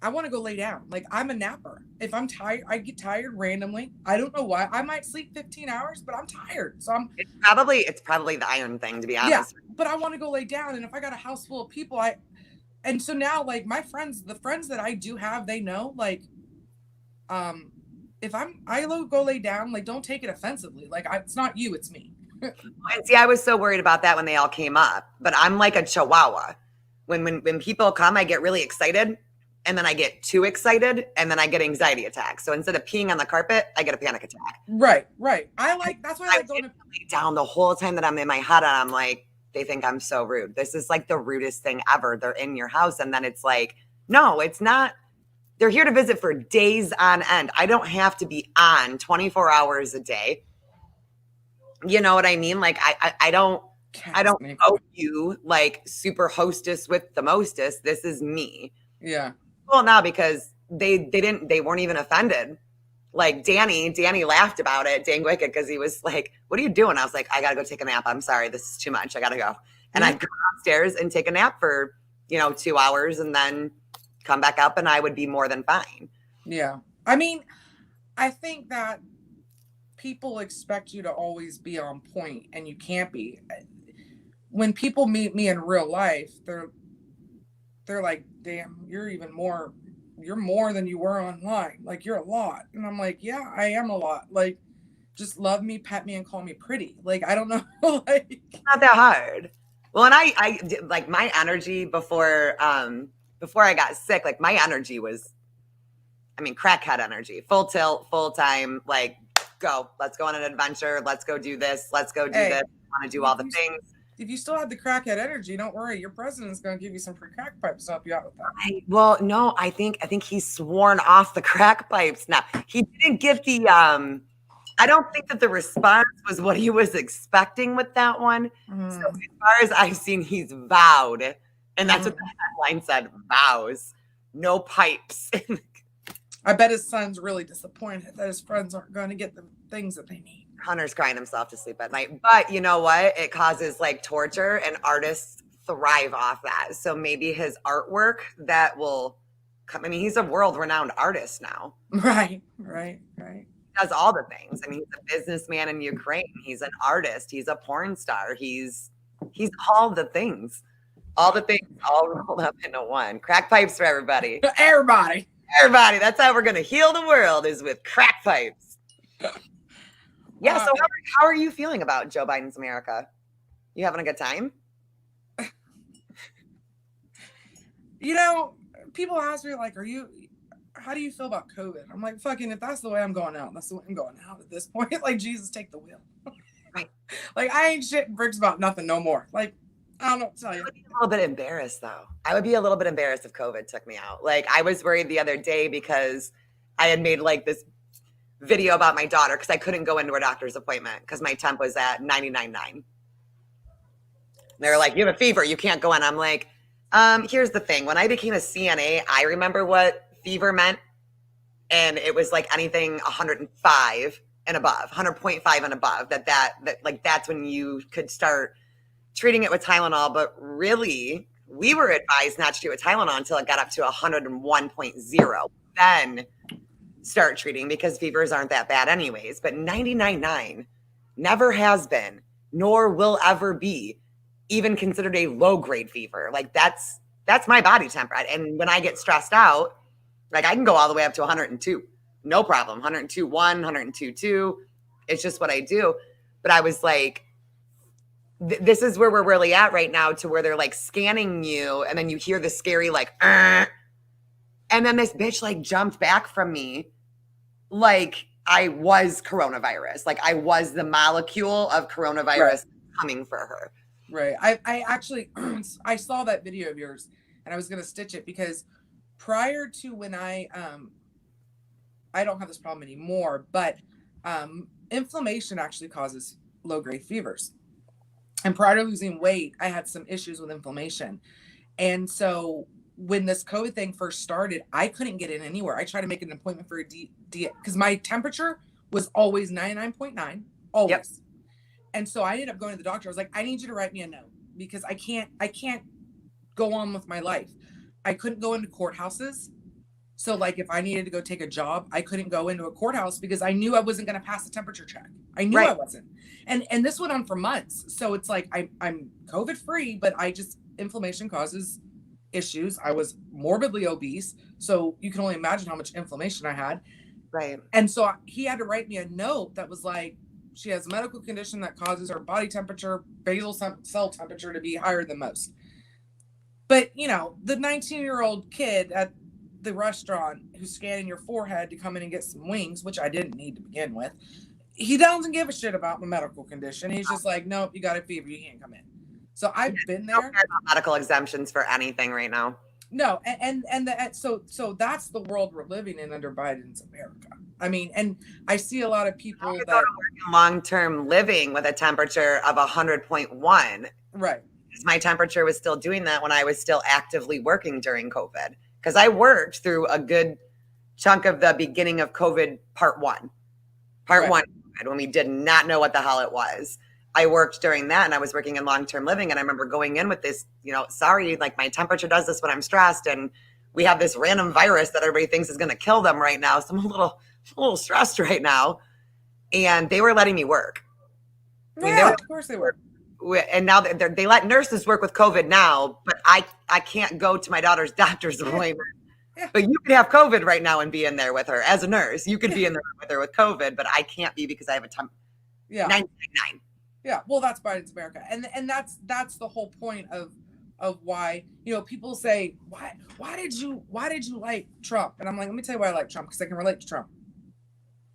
I want to go lay down. Like, I'm a napper. If I'm tired, I get tired randomly. I don't know why. I might sleep 15 hours, but I'm tired. So It's probably the iron thing, to be honest. yeah, but I want to go lay down. And if I got a house full of people, and so now, like, my friends, the friends that I do have, they know, like, if I go lay down, like, don't take it offensively. Like, it's not you, it's me. And see, I was so worried about that when they all came up, but I'm like a chihuahua. When people come, I get really excited, and then I get too excited, and then I get anxiety attacks. So instead of peeing on the carpet, I get a panic attack. Right. That's why I like going to lay down the whole time that I'm in my head, and I'm like, they think I'm so rude. This is like the rudest thing ever. They're in your house, and then it's like, no, it's not. They're here to visit for days on end. I don't have to be on 24 hours a day. You know what I mean? Like, I don't owe you like super hostess with the mostest. This is me. Yeah. Well, now because they weren't even offended. Like Danny laughed about it, dang wicked, because he was like, what are you doing? I was like, I gotta go take a nap. I'm sorry, this is too much. I gotta go. And I'd go downstairs and take a nap for 2 hours and then come back up, and I would be more than fine. Yeah. I mean, I think that people expect you to always be on point, and you can't be. When people meet me in real life, they're like, damn, you're more than you were online. Like, you're a lot. And I'm like, yeah, I am a lot. Like, just love me, pet me, and call me pretty. Like, I don't know. Like, it's not that hard. Well, and I did, like, my energy before I got sick, like, my energy was, I mean, crackhead energy, full tilt, full time, like, go, let's go on an adventure. Let's go do this. Let's go do this. I want to do all the things. If you still have the crackhead energy, don't worry. Your president's going to give you some free crack pipes to help you out with that. Well, no, I think he's sworn off the crack pipes now. He didn't get the, I don't think that the response was what he was expecting with that one. So as far as I've seen, he's vowed. And that's what the headline said, vows, no pipes. I bet his son's really disappointed that his friends aren't going to get the things that they need. Hunter's crying himself to sleep at night. But you know what? It causes like torture, and artists thrive off that. So maybe his artwork that will come. I mean, he's a world-renowned artist now. Right. He does all the things. I mean, he's a businessman in Ukraine. He's an artist. He's a porn star. He's all the things. All the things all rolled up into one. Crack pipes for everybody. Everybody. That's how we're going to heal the world, is with crack pipes. Yeah. So how are you feeling about Joe Biden's America? You having a good time? People ask me, like, are you how do you feel about COVID? I'm like, fucking, if that's the way I'm going out, that's the way I'm going out at this point. Like, Jesus, take the wheel. Right. Like, I ain't shitting bricks about nothing no more. Like, I don't know what to tell you. I would be a little bit embarrassed though. I would be a little bit embarrassed if COVID took me out. Like I was worried the other day because I had made like this video about my daughter because I couldn't go into her doctor's appointment because my temp was at 99.9. They were like, you have a fever, you can't go in. I'm like, here's the thing. When I became a CNA, I remember what fever meant. And it was like anything 105 and above, 100.5 and above, that like that's when you could start treating it with Tylenol. But really, we were advised not to do it with Tylenol until it got up to 101.0. Then start treating because fevers aren't that bad anyways. But 99.9 never has been, nor will ever be, even considered a low grade fever. Like that's my body temperature. And when I get stressed out, like I can go all the way up to 102, no problem. 102.1, 102.2. It's just what I do. But I was like, this is where we're really at right now, to where they're like scanning you, and then you hear the scary like, and then this bitch like jumped back from me, like I was coronavirus, like I was the molecule of coronavirus coming for her. Right. I actually, I saw that video of yours, and I was gonna stitch it because prior to when I don't have this problem anymore, but inflammation actually causes low grade fevers. And prior to losing weight, I had some issues with inflammation. And so when this COVID thing first started, I couldn't get in anywhere. I tried to make an appointment for a because my temperature was always 99.9, always. Yep. And so I ended up going to the doctor. I was like, I need you to write me a note because I can't go on with my life. I couldn't go into courthouses. So like if I needed to go take a job, I couldn't go into a courthouse because I knew I wasn't going to pass the temperature check. I knew I wasn't. And this went on for months. So it's like I'm COVID free, but inflammation causes issues. I was morbidly obese. So you can only imagine how much inflammation I had. Right. And so he had to write me a note that was like, she has a medical condition that causes her body temperature, basal cell temperature to be higher than most. But, you know, the 19-year-old kid at the restaurant who's scanning your forehead to come in and get some wings, which I didn't need to begin with, he doesn't give a shit about my medical condition. He's just like, nope, you got a fever, you can't come in. So I've been there. No medical exemptions for anything right now. No, so that's the world we're living in under Biden's America. I mean, and I see a lot of people that long-term living with a temperature of 100.1. Right. My temperature was still doing that when I was still actively working during COVID, because I worked through a good chunk of the beginning of COVID part one, when we did not know what the hell it was. I worked during that, and I was working in long-term living. And I remember going in with this, sorry, like my temperature does this when I'm stressed, and we have this random virus that everybody thinks is going to kill them right now. So I'm a little stressed right now. And they were letting me work. Of course they were. And now they let nurses work with COVID now, but I can't go to my daughter's doctor's appointment. Yeah. But you could have COVID right now and be in there with her as a nurse. You could be in there with her with COVID, but I can't be because I have a 99. Yeah, well, that's Biden's America, and that's the whole point of why people say why did you like Trump? And I'm like, let me tell you why I like Trump, because I can relate to Trump.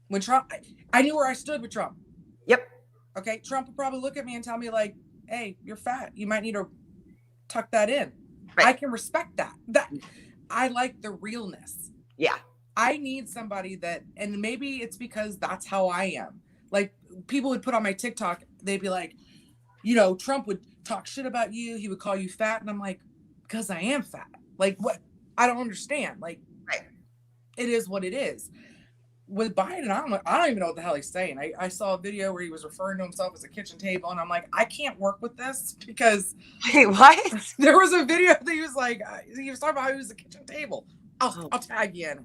When Trump, I knew where I stood with Trump. Yep. Okay, Trump would probably look at me and tell me like, hey, you're fat. You might need to tuck that in. Right. I can respect that. That I like the realness. Yeah. I need somebody that, and maybe it's because that's how I am. Like people would put on my TikTok, they'd be like, Trump would talk shit about you. He would call you fat. And I'm like, because I am fat. Like what? I don't understand. Like, right. It is what it is. With Biden, I don't even know what the hell he's saying. I saw a video where he was referring to himself as a kitchen table, and I'm like, I can't work with this because wait, what? There was a video that he was like, he was talking about how he was a kitchen table. I'll tag you in.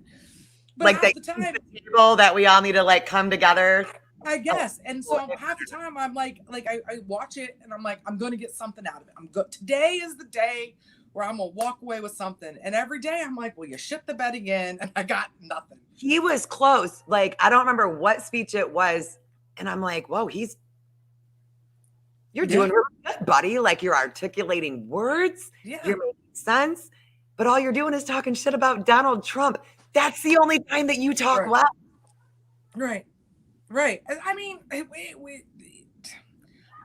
But like the table that we all need to like come together. I guess. And so half the time I'm like I watch it and I'm like, I'm going to get something out of it. Today is the day where I'm going to walk away with something. And every day I'm like, well, you shit the bed again. And I got nothing. He was close. Like, I don't remember what speech it was. And I'm like, whoa, you're doing really good, buddy. Like you're articulating words. Yeah. You're making sense. But all you're doing is talking shit about Donald Trump. That's the only time that you talk Right. well. Right. Right. I mean,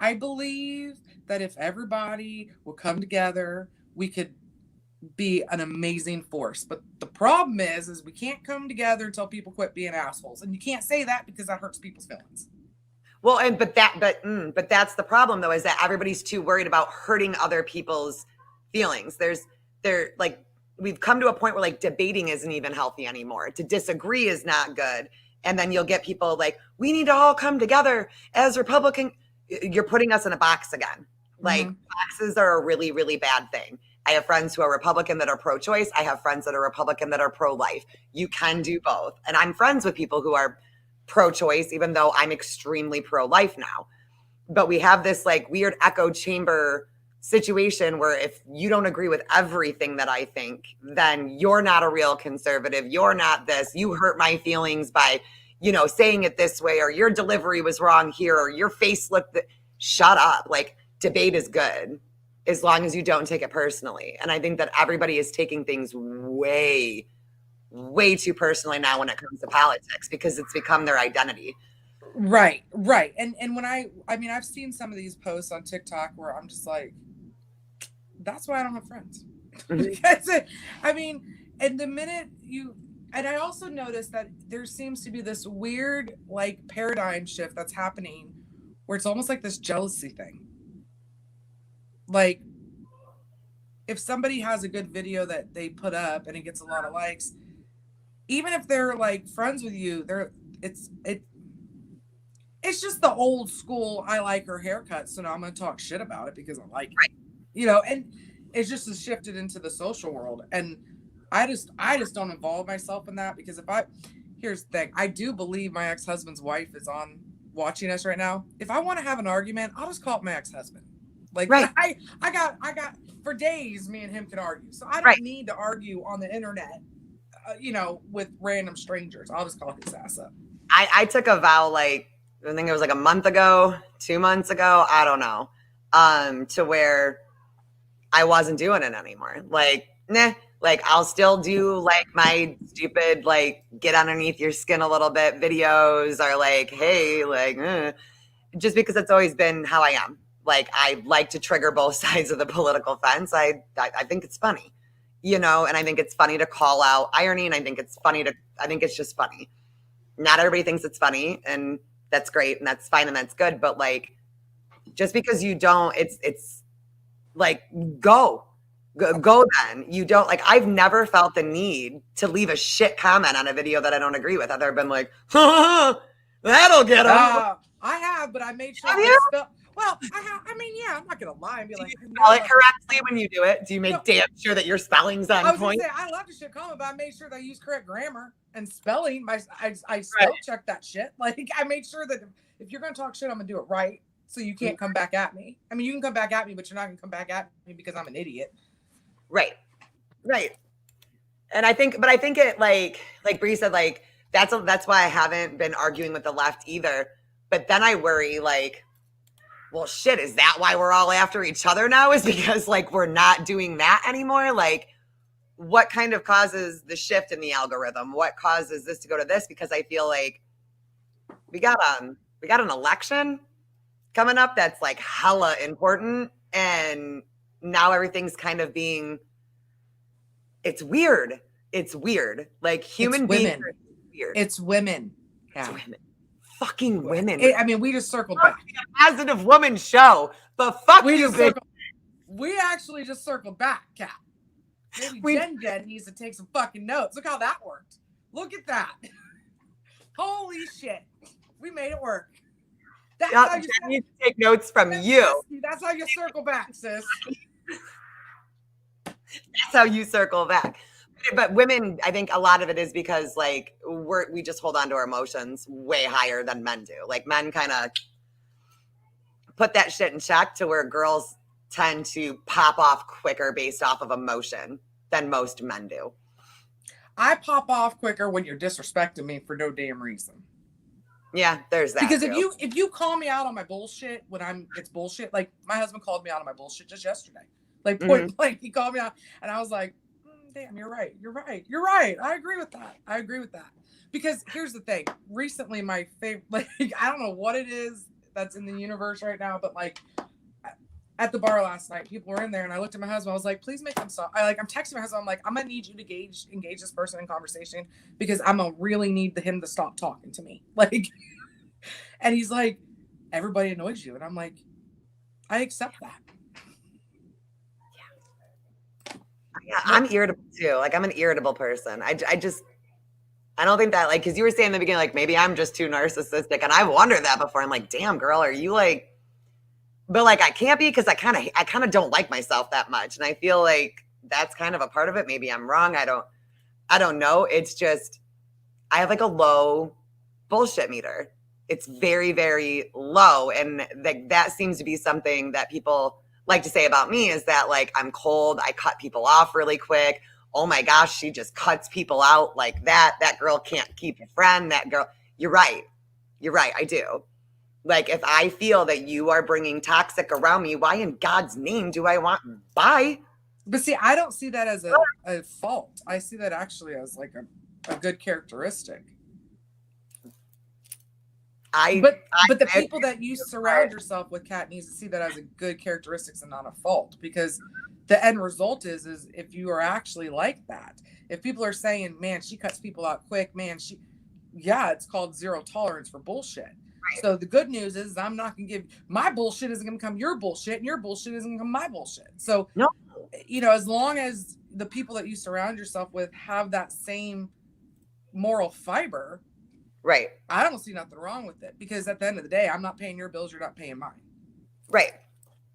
I believe that if everybody would come together, we could be an amazing force. But the problem is we can't come together until people quit being assholes. And you can't say that because that hurts people's feelings. Well, and but that's the problem though, is that everybody's too worried about hurting other people's feelings. They're like, we've come to a point where like debating isn't even healthy anymore. To disagree is not good. And then you'll get people like, we need to all come together as Republican. You're putting us in a box again. Like boxes are a really, really bad thing. I have friends who are Republican that are pro-choice. I have friends that are Republican that are pro-life. You can do both. And I'm friends with people who are pro-choice, even though I'm extremely pro-life now. But we have this like weird echo chamber situation where if you don't agree with everything that I think, then you're not a real conservative. You're not this. You hurt my feelings by, saying it this way, or your delivery was wrong here, or your face looked. Shut up. Like, debate is good as long as you don't take it personally. And I think that everybody is taking things way too personally now when it comes to politics because it's become their identity. Right. And when I've seen some of these posts on TikTok where I'm just like, that's why I don't have friends. Because and the minute and I also noticed that there seems to be this weird like paradigm shift that's happening where it's almost like this jealousy thing. Like if somebody has a good video that they put up and it gets a lot of likes, even if they're like friends with you, it's just the old school, I like her haircut, so now I'm gonna talk shit about it because I like it. Right. And it's just has shifted into the social world. And I just don't involve myself in that because here's the thing, I do believe my ex-husband's wife is on watching us right now. If I want to have an argument, I'll just call up my ex-husband. Like right. I got for days, me and him can argue. So I don't need to argue on the internet, with random strangers. I'll just call his ass up. I took a vow, like, I think it was like a month ago, 2 months ago, I don't know, to where I wasn't doing it anymore. Like, nah, like I'll still do like my stupid, like get underneath your skin a little bit videos or like, hey, like, just because it's always been how I am. Like, I like to trigger both sides of the political fence. I think it's funny, and I think it's funny to call out irony. And I think it's just funny. Not everybody thinks it's funny, and that's great. And that's fine. And that's good. But like, just because you don't, it's like, go then. You don't, like, I've never felt the need to leave a shit comment on a video that I don't agree with. I've never been like, that'll get them. I have, but I made sure. Well, yeah, I'm not gonna lie and be like, do you spell it correctly when you do it? Do you make damn sure that your spelling's on point? I love to shit comment, but I made sure that I use correct grammar and spelling. I spell check that shit. Like, I made sure that if you're gonna talk shit, I'm gonna do it right. So you can't come back at me. I mean, you can come back at me, but you're not gonna come back at me because I'm an idiot. Right. And I think it like Bree said, like that's why I haven't been arguing with the left either. But then I worry, like, well, shit, is that why we're all after each other now? Is because like we're not doing that anymore? Like, what kind of causes the shift in the algorithm? What causes this to go to this? Because I feel like we got an election coming up that's like hella important, and now everything's kind of being, it's weird. Like, human beings are weird. It's women. Yeah. It's women. Fucking women. We just circled back. A positive woman show, but fuck you, bitch. We actually just circled back, Kat. Maybe Jen needs to take some fucking notes. Look how that worked. Look at that. Holy shit. We made it work. That's how you need to take notes from you. That's how you circle back, sis. That's how you circle back. But women, I think a lot of it is because like we just hold on to our emotions way higher than men do. Like, men kind of put that shit in check to where girls tend to pop off quicker based off of emotion than most men do. I pop off quicker when you're disrespecting me for no damn reason. Yeah, there's that. Because if you call me out on my bullshit when it's bullshit, like my husband called me out on my bullshit just yesterday. Like point blank, he called me out and I was like, damn, you're right. You're right. You're right. I agree with that. I agree with that. Because here's the thing. Recently, my favorite, like, I don't know what it is that's in the universe right now, but like at the bar last night, people were in there, and I looked at my husband. I was like, please make them stop. I'm texting my husband. I'm like, I'm gonna need you to engage this person in conversation because I'm gonna really need him to stop talking to me. Like, and he's like, everybody annoys you, and I'm like, I accept that. Yeah, I'm irritable too. Like, I'm an irritable person. I don't think that, like, because you were saying in the beginning, like, maybe I'm just too narcissistic, and I've wondered that before. I'm like, damn, girl, are you like? But like, I can't be, because I kind of don't like myself that much, and I feel like that's kind of a part of it. Maybe I'm wrong. I don't know. It's just I have like a low bullshit meter. It's very, very low, and that seems to be something that people like to say about me, is that like I'm cold. I cut people off really quick. Oh my gosh, she just cuts people out like that. That girl can't keep a friend. That girl, you're right. You're right. I do. Like, if I feel that you are bringing toxic around me, why in God's name do I want? Bye. But see, I don't see that as a fault. I see that actually as like a good characteristic. But the people that you surround yourself with, Kat, needs to see that as a good characteristics and not a fault, because the end result is if you are actually like that, if people are saying, man, she cuts people out quick, man, it's called zero tolerance for bullshit. Right. So the good news is I'm not going to give my bullshit isn't going to become your bullshit, and your bullshit isn't going to become my bullshit. So, no. As long as the people that you surround yourself with have that same moral fiber, right, I don't see nothing wrong with it, because at the end of the day, I'm not paying your bills, you're not paying mine. Right.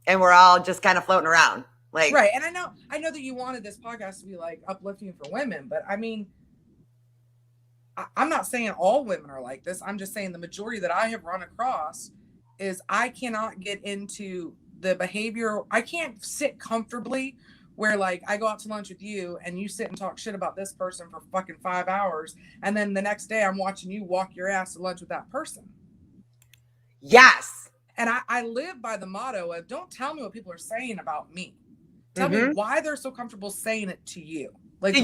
And we're all just kind of floating around. Like, right. And I know that you wanted this podcast to be like uplifting for women, but I mean, I'm not saying all women are like this. I'm just saying the majority that I have run across is I cannot get into the behavior. I can't sit comfortably where like I go out to lunch with you and you sit and talk shit about this person for fucking 5 hours. And then the next day I'm watching you walk your ass to lunch with that person. Yes. And I live by the motto of don't tell me what people are saying about me. Tell me why they're so comfortable saying it to you. Like,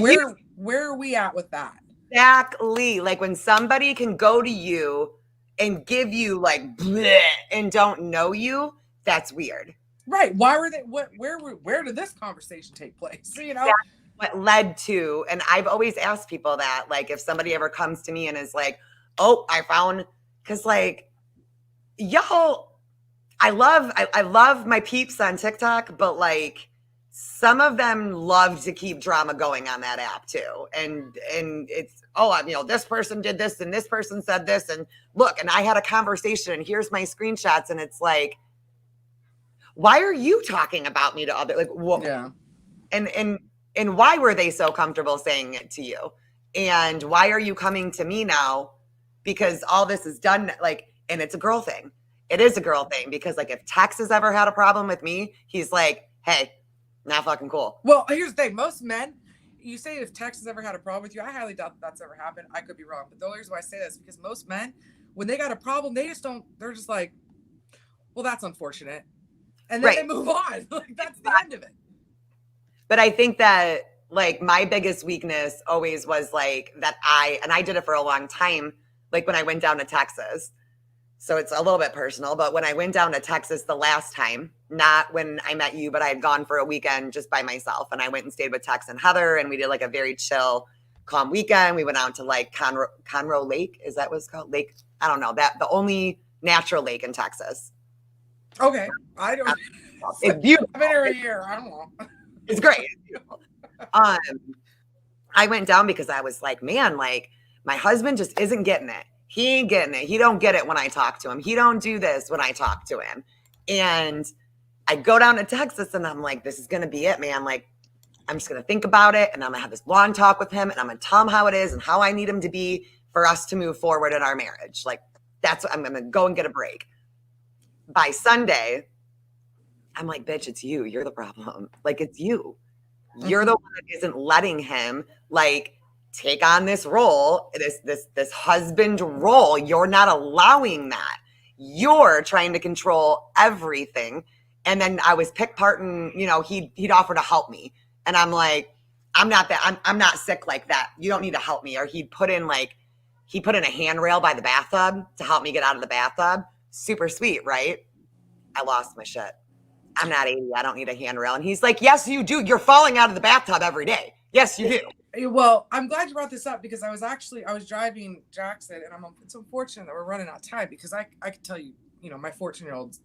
where are we at with that? Exactly. Like, when somebody can go to you and give you like bleh and don't know you, that's weird. Right. Why were they, where did this conversation take place? That's what led to, and I've always asked people that, like, if somebody ever comes to me and is like, oh, I found, because like, y'all, I love my peeps on TikTok, but like, some of them love to keep drama going on that app too. And it's, this person did this and this person said this, and look, and I had a conversation and here's my screenshots, and it's like, why are you talking about me to other, like, whoa. Yeah. And why were they so comfortable saying it to you? And why are you coming to me now? Because all this is done, like, and it's a girl thing. It is a girl thing, because like, if Tex has ever had a problem with me, he's like, hey, not fucking cool. Well, here's the thing. Most men, you say if Tex has ever had a problem with you, I highly doubt that's ever happened. I could be wrong. But the only reason why I say this is because most men, when they got a problem, they're just like, well, that's unfortunate. And then they move on. Like, that's the end of it. But I think that like my biggest weakness always was like that I did it for a long time. Like when I went down to Texas, so it's a little bit personal, but when I went down to Texas the last time, not when I met you, but I had gone for a weekend just by myself, and I went and stayed with Tex and Heather, and we did like a very chill, calm weekend. We went out to like Conroe Lake. Is that what it's called? Lake? I don't know. That the only natural lake in Texas. Okay. I don't. It's beautiful. I've been here a year. I don't know. It's great. It's beautiful. I went down because I was like, man, like my husband just isn't getting it. He ain't getting it. He don't get it when I talk to him. He don't do this when I talk to him. And I go down to Texas and I'm like, this is going to be it, man. Like, I'm just going to think about it, and I'm going to have this long talk with him, and I'm going to tell him how it is and how I need him to be for us to move forward in our marriage. Like, that's what I'm going to go and get a break. By Sunday, I'm like, bitch, it's you. You're the problem. Like, it's you. You're the one that isn't letting him like take on this role, this husband role. You're not allowing that. You're trying to control everything. And then I was pickparting, he'd offer to help me. And I'm like, I'm not that. I'm not sick like that. You don't need to help me. Or he put in a handrail by the bathtub to help me get out of the bathtub. Super sweet, right? I lost my shit. I'm not 80. I don't need a handrail. And he's like, yes, you do. You're falling out of the bathtub every day. Yes, you do. Well, I'm glad you brought this up because I was driving Jackson, and it's unfortunate that we're running out of time because I could tell you, my 14-year-old's.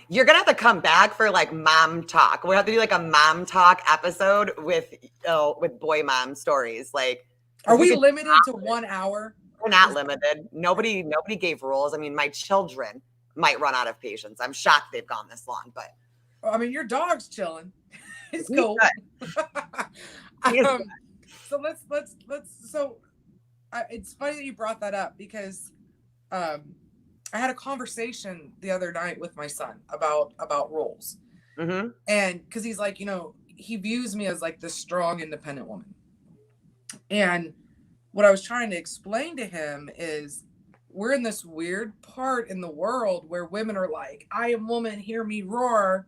You're gonna have to come back for like mom talk. We'll have to do like a mom talk episode with boy mom stories. Like, are we limited to 1 hour? We're not limited. Nobody gave rules. I mean, my children might run out of patience. I'm shocked they've gone this long, but I mean, your dog's chilling. It's cool. So let's. It's funny that you brought that up because I had a conversation the other night with my son about roles, and because he's like, he views me as like this strong, independent woman, and what I was trying to explain to him is we're in this weird part in the world where women are like, I am woman, hear me roar.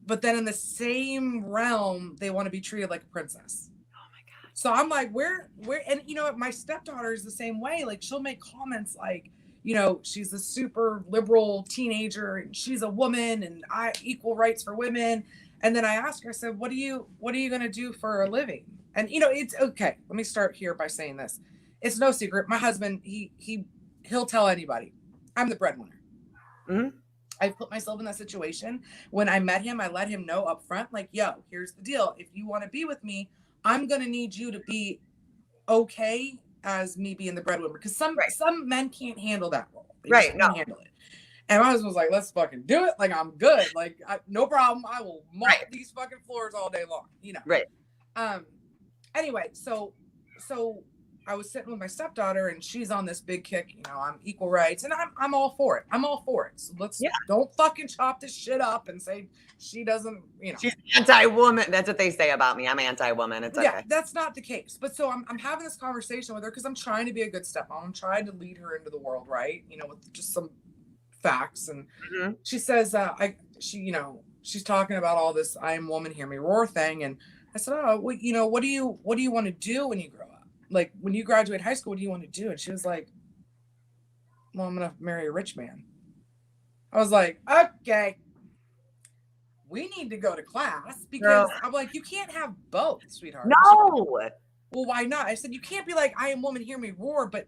But then in the same realm, they want to be treated like a princess. Oh my God. So I'm like, where, and my stepdaughter is the same way. Like she'll make comments like, she's a super liberal teenager and she's a woman and I equal rights for women. And then I asked her, I said, what are you going to do for a living? And it's okay. Let me start here by saying this. It's no secret. My husband, he'll tell anybody. I'm the breadwinner. I've put myself in that situation. When I met him, I let him know up front, like, yo, here's the deal. If you want to be with me, I'm going to need you to be okay as me being the breadwinner. Because some men can't handle that role. They just can't handle it. And my husband was like, let's fucking do it. Like, I'm good. Like, no problem. I will mop these fucking floors all day long, Right. Anyway, so I was sitting with my stepdaughter and she's on this big kick, I'm equal rights and I'm all for it. So let's don't fucking chop this shit up and say she doesn't, She's anti-woman. That's what they say about me. I'm anti-woman. It's okay. Yeah, that's not the case. But so I'm having this conversation with her because I'm trying to be a good stepmom. I'm trying to lead her into the world, right? with just some facts. And she says, she's talking about all this I am woman, hear me roar thing. And I said, oh, what do you want to do when you grow up? Like when you graduate high school, what do you want to do? And she was like, well, I'm going to marry a rich man. I was like, okay, we need to go to class because I'm like, you can't have both, sweetheart. No. Well, why not? I said, you can't be like, I am woman, hear me roar, but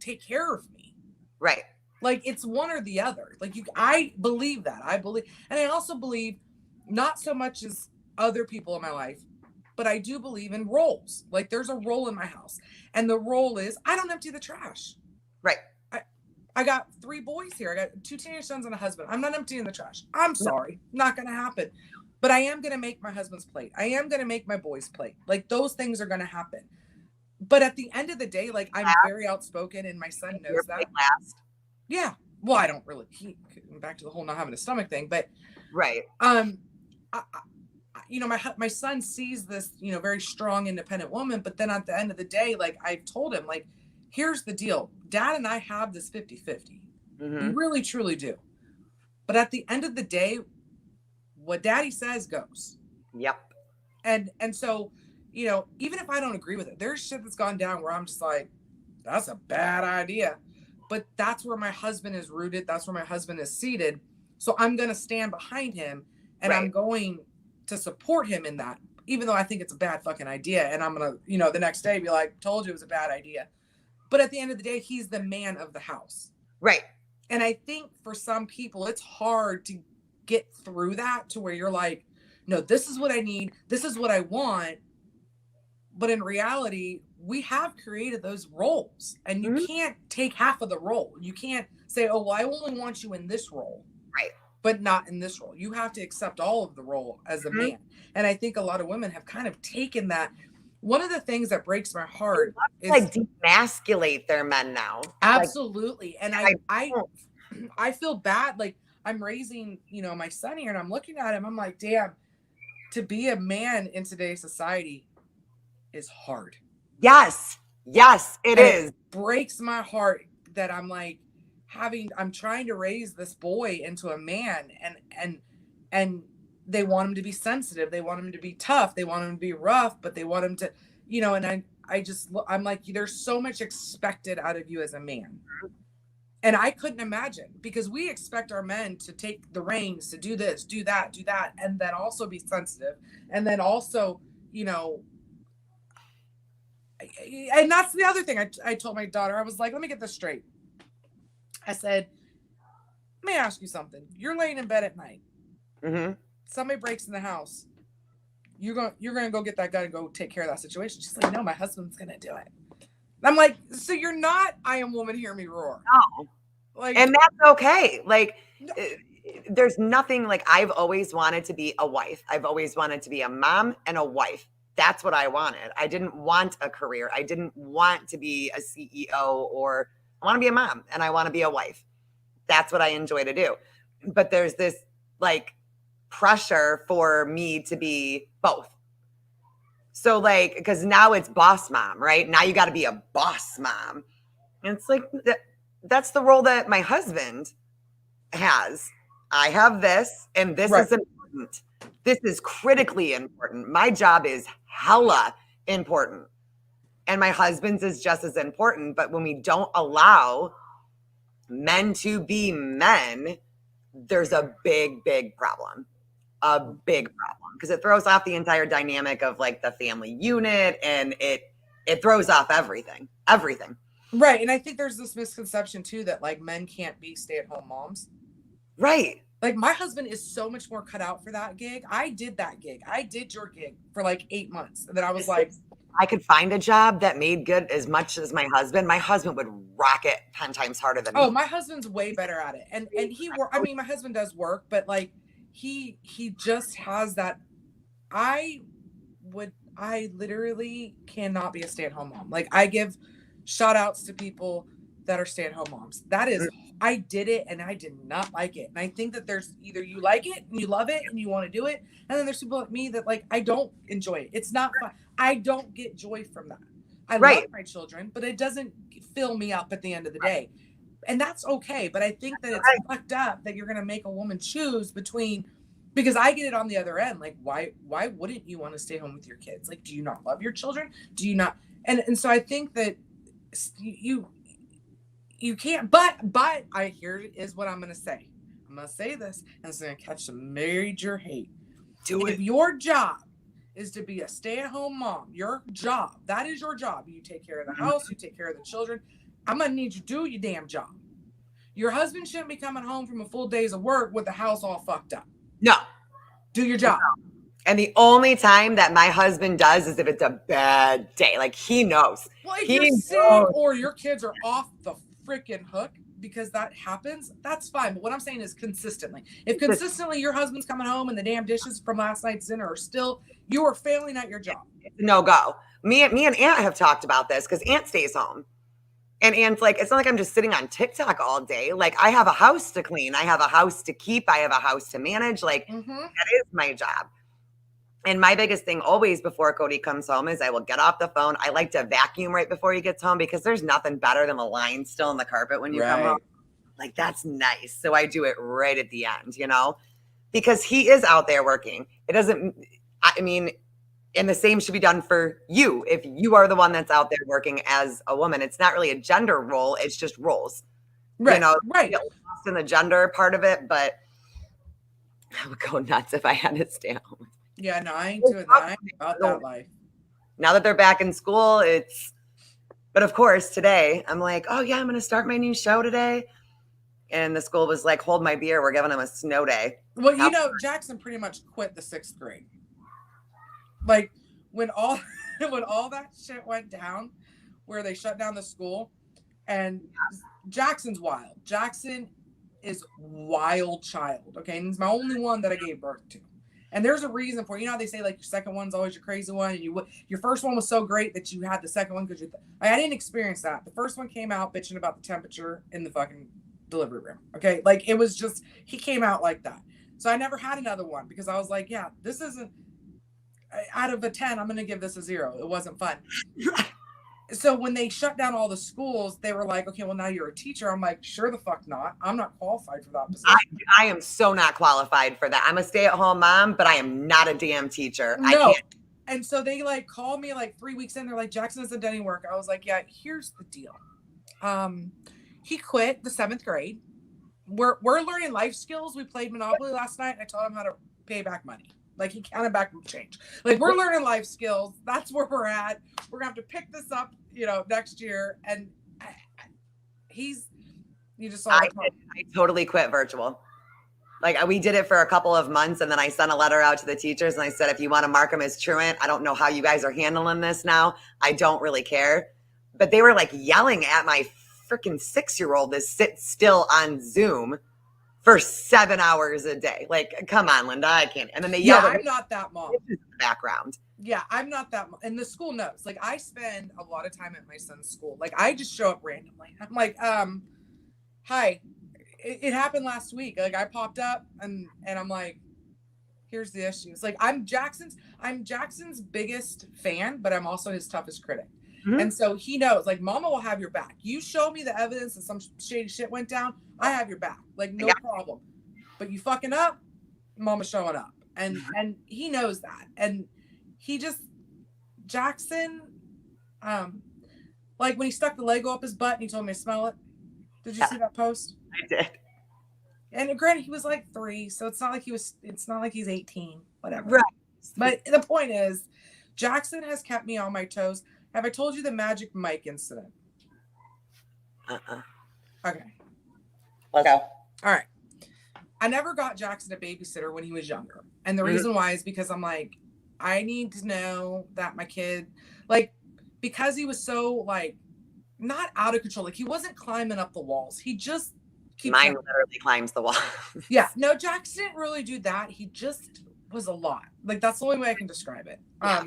take care of me. Right. Like it's one or the other. Like I believe that. And I also believe not so much as other people in my life, but I do believe in roles. Like there's a role in my house. And the role is I don't empty the trash. Right. I got 3 boys here. I got 2 teenage sons and a husband. I'm not emptying the trash. I'm sorry. Not going to happen. But I am going to make my husband's plate. I am going to make my boys' plate. Like those things are going to happen. But at the end of the day, like I'm very outspoken and my son knows that. Last. Yeah. Well, I don't really back to the whole not having a stomach thing, but right. My son sees this, very strong, independent woman. But then at the end of the day, like I've told him, like, here's the deal. Dad and I have this 50-50. We really, truly do. But at the end of the day, what daddy says goes. Yep. And so, even if I don't agree with it, there's shit that's gone down where I'm just like, that's a bad idea. But that's where my husband is rooted. That's where my husband is seated. So I'm going to stand behind him and I'm going to support him in that, even though I think it's a bad fucking idea. And I'm going to, the next day be like, told you it was a bad idea. But at the end of the day, he's the man of the house. Right. And I think for some people, it's hard to get through that to where you're like, no, this is what I need. This is what I want. But in reality, we have created those roles and you can't take half of the role. You can't say, oh, well, I only want you in this role. Right. But not in this role. You have to accept all of the role as a man. And I think a lot of women have kind of taken that. One of the things that breaks my heart is like demasculate their men now. Absolutely. And I feel bad. Like I'm raising, my son here and I'm looking at him. I'm like, damn, to be a man in today's society is hard. Yes, it is. It breaks my heart that I'm like I'm trying to raise this boy into a man and they want him to be sensitive. They want him to be tough. They want him to be rough, but they want him to, and I'm like, there's so much expected out of you as a man. And I couldn't imagine, because we expect our men to take the reins, to do this, do that, and then also be sensitive. And then also, and that's the other thing I told my daughter. I was like, let me get this straight. I said, let me ask you something. You're laying in bed at night. Mm-hmm. Somebody breaks in the house. You're gonna go get that guy and go take care of that situation. She's like, no, my husband's gonna do it. I'm like, so you're not I Am Woman, Hear Me Roar. No. Like, and that's okay. Like, no. There's nothing, like, I've always wanted to be a wife. I've always wanted to be a mom and a wife. That's what I wanted. I didn't want a career. I didn't want to be a CEO, or I want to be a mom and I want to be a wife. That's what I enjoy to do. But there's this like pressure for me to be both. So like, because now it's boss mom, right? Now you got to be a boss mom. And it's like, that's the role that my husband has. I have this, and this Right. is important. This is critically important. My job is hella important. And my husband's is just as important. But when we don't allow men to be men, there's a big, big problem. A big problem. Because it throws off the entire dynamic of like the family unit, and it throws off everything. Everything. Right. And I think there's this misconception too that like men can't be stay-at-home moms. Right. Like my husband is so much more cut out for that gig. I did that gig. I did your gig for like 8 months. And then I was like, I could find a job that made good as much as my husband would rock it 10 times harder than me. Oh, my husband's way better at it. And my husband does work, but like he just has that. I literally cannot be a stay-at-home mom. Like I give shout outs to people that are stay-at-home moms. That is, I did it and I did not like it. And I think that there's either you like it and you love it and you want to do it. And then there's people like me that like, I don't enjoy it. It's not fun. I don't get joy from that. I love my children, but it doesn't fill me up at the end of the day. And that's okay. But I think that it's fucked up that you're going to make a woman choose between, because I get it on the other end. Like, why wouldn't you want to stay home with your kids? Like, do you not love your children? Do you not? And so I think that you can't, but here is what I'm going to say. I'm going to say this, and it's going to catch some major hate. If your job is to be a stay-at-home mom, that is your job. You take care of the house, you take care of the children. I'm going to need you to do your damn job. Your husband shouldn't be coming home from a full day's of work with the house all fucked up. No. Do your job. And the only time that my husband does is if it's a bad day. Like, he knows. Well, if you're sick or your kids are off the freaking hook, because that happens, that's fine. But what I'm saying is consistently. If consistently your husband's coming home and the damn dishes from last night's dinner are still, you are failing at your job. No go. Me and Aunt have talked about this, because Aunt stays home. And Aunt's like, it's not like I'm just sitting on TikTok all day. Like, I have a house to clean. I have a house to keep. I have a house to manage. Like, that is my job. And my biggest thing always before Cody comes home is I will get off the phone. I like to vacuum right before he gets home, because there's nothing better than a line still in the carpet when you come home. Like, that's nice. So I do it right at the end, because he is out there working. It doesn't, I mean, and the same should be done for you. If you are the one that's out there working as a woman, it's not really a gender role. It's just roles, right? Get lost in the gender part of it. But I would go nuts if I had to stay home. Yeah, no, I ain't doing that. I ain't about that life. Now that they're back in school, but of course today I'm like, oh yeah, I'm going to start my new show today. And the school was like, hold my beer. We're giving them a snow day. Well, Jackson pretty much quit the 6th grade. Like when all that shit went down, where they shut down the school, and Jackson's wild. Jackson is wild child. Okay. And he's my only one that I gave birth to. And there's a reason for it. How they say like your second one's always your crazy one, and your first one was so great that you had the second one because I didn't experience that. The first one came out bitching about the temperature in the fucking delivery room. Okay, like it was just he came out like that. So I never had another one because I was like, yeah, this isn't out of a 10. I'm gonna give this a 0. It wasn't fun. So when they shut down all the schools, they were like, okay, well, now you're a teacher. I'm like, sure the fuck not. I'm not qualified for that position. I am so not qualified for that. I'm a stay-at-home mom, but I am not a damn teacher. No. I can't. And so they like called me like 3 weeks in. They're like, Jackson hasn't done any work. I was like, yeah, here's the deal. He quit the 7th grade. We're learning life skills. We played Monopoly last night. I taught him how to pay back money. Like he counted back change. Like we're learning life skills. That's where we're at. We're gonna have to pick this up, next year. And you just saw. I totally quit virtual. Like we did it for a couple of months, and then I sent a letter out to the teachers, and I said, if you want to mark them as truant, I don't know how you guys are handling this now. I don't really care. But they were like yelling at my freaking 6-year-old to sit still on Zoom for 7 hours a day. Like, come on, Linda, I can't. And then they yelled. Yeah, I'm not that mom. In the background. Yeah, I'm not that mom. And the school knows. Like, I spend a lot of time at my son's school. Like, I just show up randomly. I'm like, hi. It happened last week. Like, I popped up and I'm like, here's the issues. Like, I'm Jackson's biggest fan, but I'm also his toughest critic. Mm-hmm. And so he knows, like, mama will have your back. You show me the evidence that some shady shit went down, I have your back. Like, no problem. But you fucking up, mama's showing up. And he knows that. And he just, Jackson, like when he stuck the Lego up his butt and he told me to smell it. Did you see that post? I did. And granted, he was like 3, so it's not like he's 18, whatever. Right. But the point is, Jackson has kept me on my toes. Have I told you the Magic Mike incident? Okay. Let's go. All right. I never got Jackson a babysitter when he was younger. And the reason why is because I'm like, I need to know that my kid, like, because he was so, like, not out of control. Like, he wasn't climbing up the walls. He just Mine literally climbs the wall. Yeah. No, Jackson didn't really do that. He just was a lot. Like, that's the only way I can describe it. Yeah.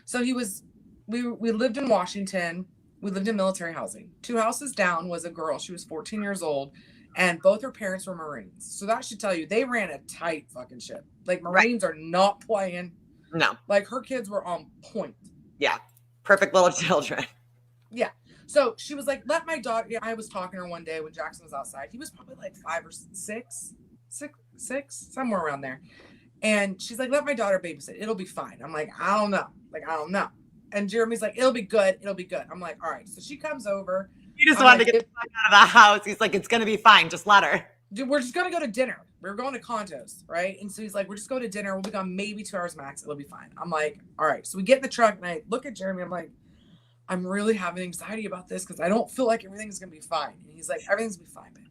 So he was, we lived in Washington. We lived in military housing. 2 houses down was a girl. She was 14 years old. And both her parents were Marines. So that should tell you, they ran a tight fucking ship. Like, Marines are not playing. No. Like, her kids were on point. Yeah. Perfect little children. Yeah. So she was like, let my daughter, I was talking to her one day when Jackson was outside. He was probably like 5 or 6, somewhere around there. And she's like, let my daughter babysit. It'll be fine. I'm like, I don't know. And Jeremy's like, it'll be good. I'm like, all right. So she comes over. He just wanted to get the fuck out of the house. He's like, it's going to be fine. Just let her. Dude, we're just going to go to dinner. We're going to Contos, right? And so he's like, we're just going to dinner. We'll be gone maybe 2 hours max. It'll be fine. I'm like, all right. So we get in the truck and I look at Jeremy. I'm like, I'm really having anxiety about this because I don't feel like everything's going to be fine. And he's like, everything's going to be fine, man.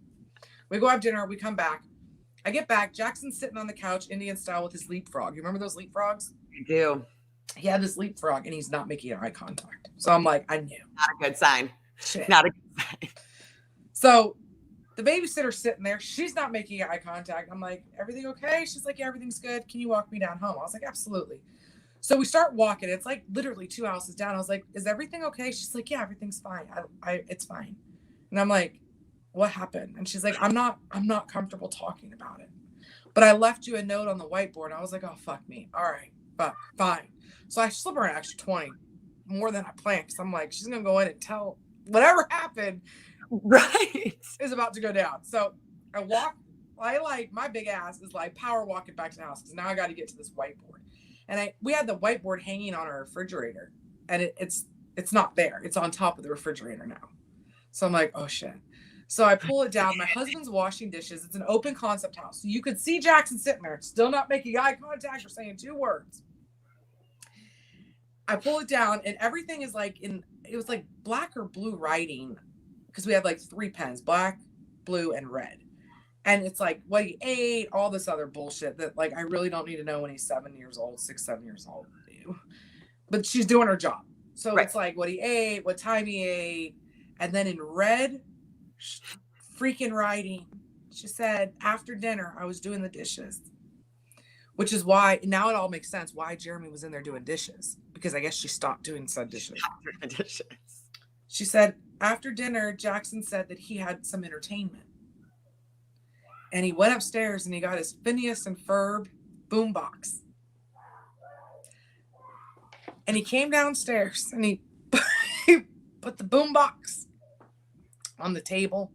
We go have dinner. We come back. I get back. Jackson's sitting on the couch, Indian style, with his leapfrog. You remember those leapfrogs? I do. He had this leapfrog and he's not making eye contact. So I'm like, I knew. Not a good sign. Shit. Not a good sign. So the babysitter's sitting there. She's not making eye contact. I'm like, everything okay? She's like, yeah, everything's good. Can you walk me down home? I was like, absolutely. So we start walking. It's like literally 2 houses down. I was like, is everything okay? She's like, yeah, everything's fine. It's fine. And I'm like, what happened? And she's like, I'm not comfortable talking about it. But I left you a note on the whiteboard. I was like, oh, fuck me. All right, fuck, fine. So I slip her an extra 20, more than I planned, because I'm like, she's going to go in and tell whatever happened is about to go down. So my big ass is like power walking back to the house because now I got to get to this whiteboard. And we had the whiteboard hanging on our refrigerator, and it's not there. It's on top of the refrigerator now. So I'm like, oh shit. So I pull it down. My husband's washing dishes. It's an open concept house. So you could see Jackson sitting there, still not making eye contact or saying 2 words. I pull it down and everything is like it was like black or blue writing because we had like 3 pens, black, blue, and red. And it's like what he ate, all this other bullshit that like I really don't need to know when he's 7 years old, 6, 7 years old. But she's doing her job. So It's like what he ate, what time he ate. And then in red freaking writing, she said, after dinner, I was doing the dishes. Which is why, now it all makes sense why Jeremy was in there doing dishes. Because I guess she stopped doing said dishes. She said, after dinner, Jackson said that he had some entertainment. And he went upstairs and he got his Phineas and Ferb boombox. And he came downstairs and he put the boombox on the table,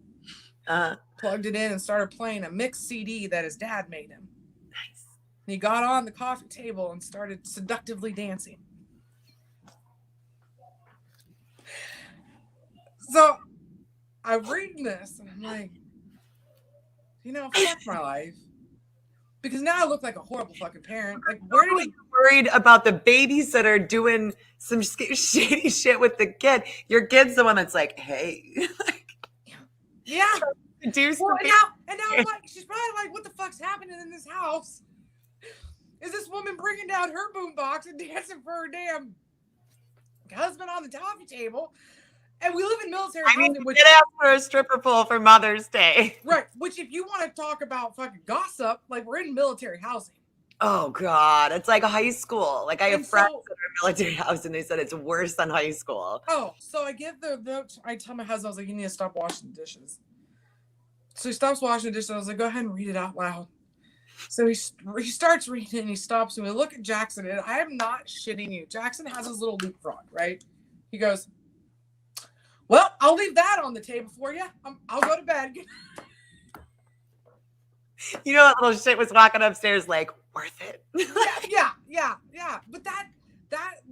plugged it in, and started playing a mixed CD that his dad made him. Nice. And he got on the coffee table and started seductively dancing. So I'm reading this and I'm like, fuck my life. Because now I look like a horrible fucking parent. Like, where did he... worried about the babysitter doing some shady shit with the kid? Your kid's the one that's like, hey. Yeah. Do well, and now I'm like, she's probably like, what the fuck's happening in this house? Is this woman bringing down her boombox and dancing for her damn husband on the coffee table? And we live in military housing. You did ask for a stripper pole for Mother's Day. Right. Which, if you want to talk about fucking gossip, like, we're in military housing. Oh, God. It's like a high school. Like, I have friends that are in military housing. They said it's worse than high school. Oh, so I give I tell my husband, I was like, you need to stop washing the dishes. So he stops washing the dishes. I was like, go ahead and read it out loud. So he starts reading and he stops and we look at Jackson, and I am not shitting you. Jackson has his little leapfrog, right? He goes, well, I'll leave that on the table for you. I'll go to bed. You know, that little shit was walking upstairs like, worth it. Yeah. But that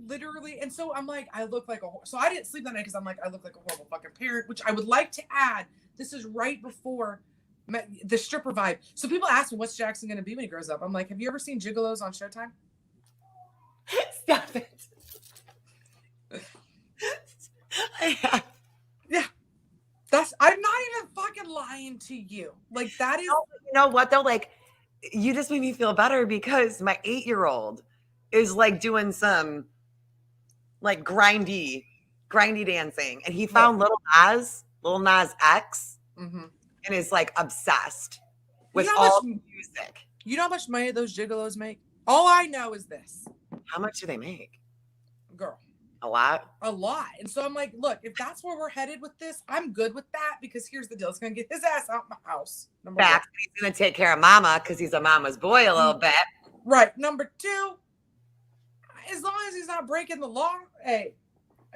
literally, and so I'm like, I look like so I didn't sleep that night because I'm like, I look like a horrible fucking parent, which I would like to add. This is right before the stripper vibe. So people ask me, what's Jackson going to be when he grows up? I'm like, have you ever seen Gigolos on Showtime? Stop it. Yeah. I'm not even fucking lying to you. Like, that is... You know what, though? Like, you just made me feel better because my 8-year-old is, like, doing some, like, grindy dancing. And he found Lil Nas X, and is, like, obsessed with all the music. You know how much money those gigolos make? All I know is this. How much do they make? Girl. A lot? A lot. And so I'm like, look, if that's where we're headed with this, I'm good with that, because here's the deal. It's going to get his ass out of my house. Number one. He's going to take care of mama because he's a mama's boy a little bit. Right. Number two, as long as he's not breaking the law, hey,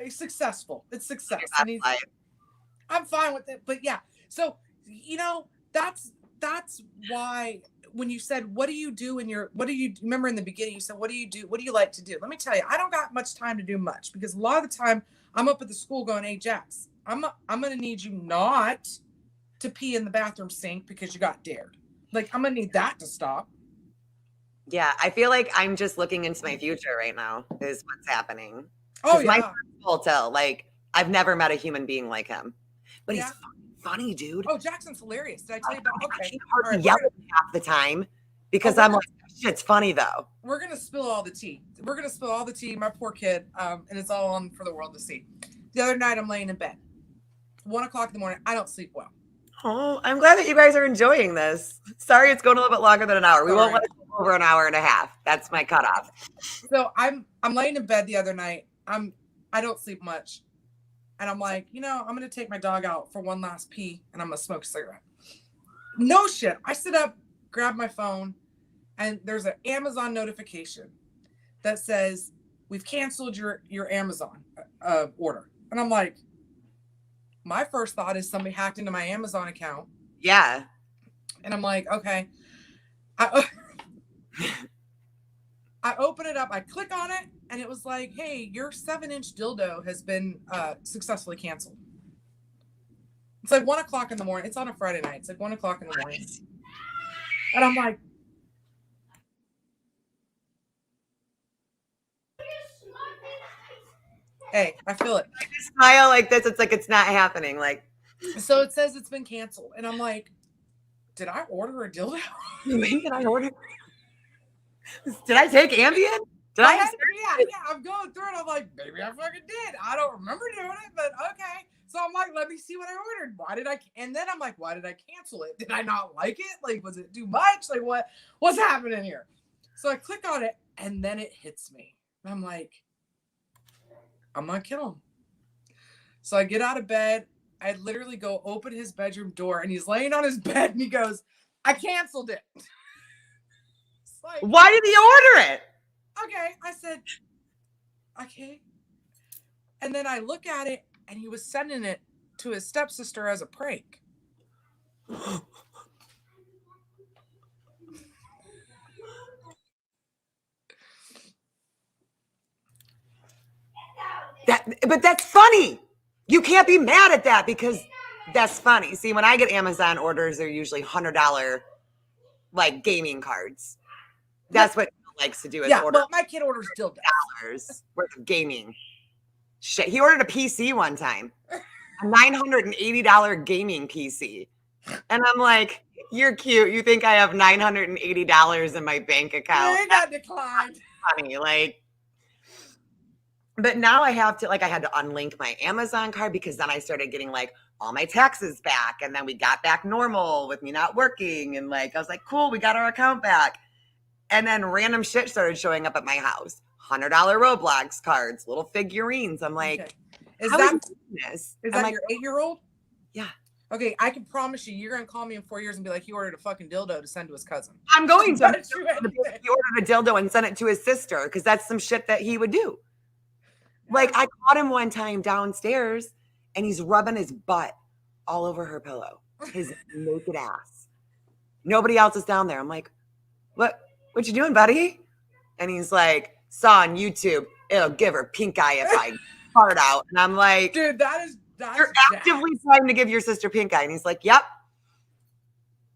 he's successful. It's success. And I'm fine with it. But yeah, so, that's why when you said, what do you remember in the beginning, you said, what do you like to do? Let me tell you, I don't got much time to do much, because a lot of the time I'm up at the school going, hey, Jax, I'm going to need you not to pee in the bathroom sink because you got dared. Like, I'm going to need that to stop. Yeah. I feel like I'm just looking into my future right now is what's happening. Oh, yeah. My friends will tell, like, I've never met a human being like him, but he's funny, dude. Oh, Jackson's hilarious. Did I tell you about? Okay, I can't hardly yell at him half the time because I'm like, shit's funny though. We're gonna spill all the tea. My poor kid, and it's all on for the world to see. The other night, I'm laying in bed, 1:00 in the morning. I don't sleep well. Oh, I'm glad that you guys are enjoying this. Sorry, it's going a little bit longer than an hour. We won't let it go over an hour and a half. That's my cutoff. So I'm laying in bed the other night. I don't sleep much. And I'm like, I'm going to take my dog out for one last pee, and I'm going to smoke a cigarette. No shit. I sit up, grab my phone, and there's an Amazon notification that says, we've canceled your Amazon order. And I'm like, my first thought is somebody hacked into my Amazon account. Yeah. And I'm like, okay. I open it up, I click on it, and it was like, hey, your 7-inch dildo has been successfully canceled. It's like 1:00 in the morning. It's on a Friday night. It's like 1:00 in the morning. And I'm like, hey, I feel it. I just smile like this. It's like it's not happening. Like, so it says it's been canceled. And I'm like, did I order a dildo? Did I order? Did I take Ambien? Yeah, I'm going through it. I'm like, maybe I fucking did. I don't remember doing it, but okay. So I'm like, let me see what I ordered. And then I'm like, why did I cancel it? Did I not like it? Like, was it too much? Like, what's happening here? So I click on it, and then it hits me. I'm like, I'm gonna kill him. So I get out of bed. I literally go open his bedroom door, and he's laying on his bed, and he goes, I canceled it. Like, why did he order it? Okay. I said, okay. And then I look at it, and he was sending it to his stepsister as a prank. But that's funny. You can't be mad at that because that's funny. See, when I get Amazon orders, they're usually $100 like gaming cards. That's what he likes to do. Is order well, my kid orders dildos worth of gaming shit. He ordered a PC one time, a $980 gaming PC, and I'm like, "You're cute. You think I have $980 in my bank account?" It got declined. Funny, like. But now I have to, like, I had to unlink my Amazon card because then I started getting like all my taxes back. And then we got back normal with me not working. And like, I was like, cool, we got our account back. And then random shit started showing up at my house. $100 Roblox cards, little figurines. I'm like, okay. Is how that this? Is that your 8-year-old? Yeah. Okay, I can promise you, you're gonna call me in 4 years and be like, he ordered a fucking dildo to send to his cousin. I'm going to. Bet He you ordered a dildo and sent it to his sister because that's some shit that he would do. Like, I caught him one time downstairs and he's rubbing his butt all over her pillow, his naked ass. Nobody else is down there. I'm like, what you doing, buddy? And he's like, saw on YouTube, it'll give her pink eye if I fart out. And I'm like, dude, that's you're actively trying to give your sister pink eye. And he's like, yep.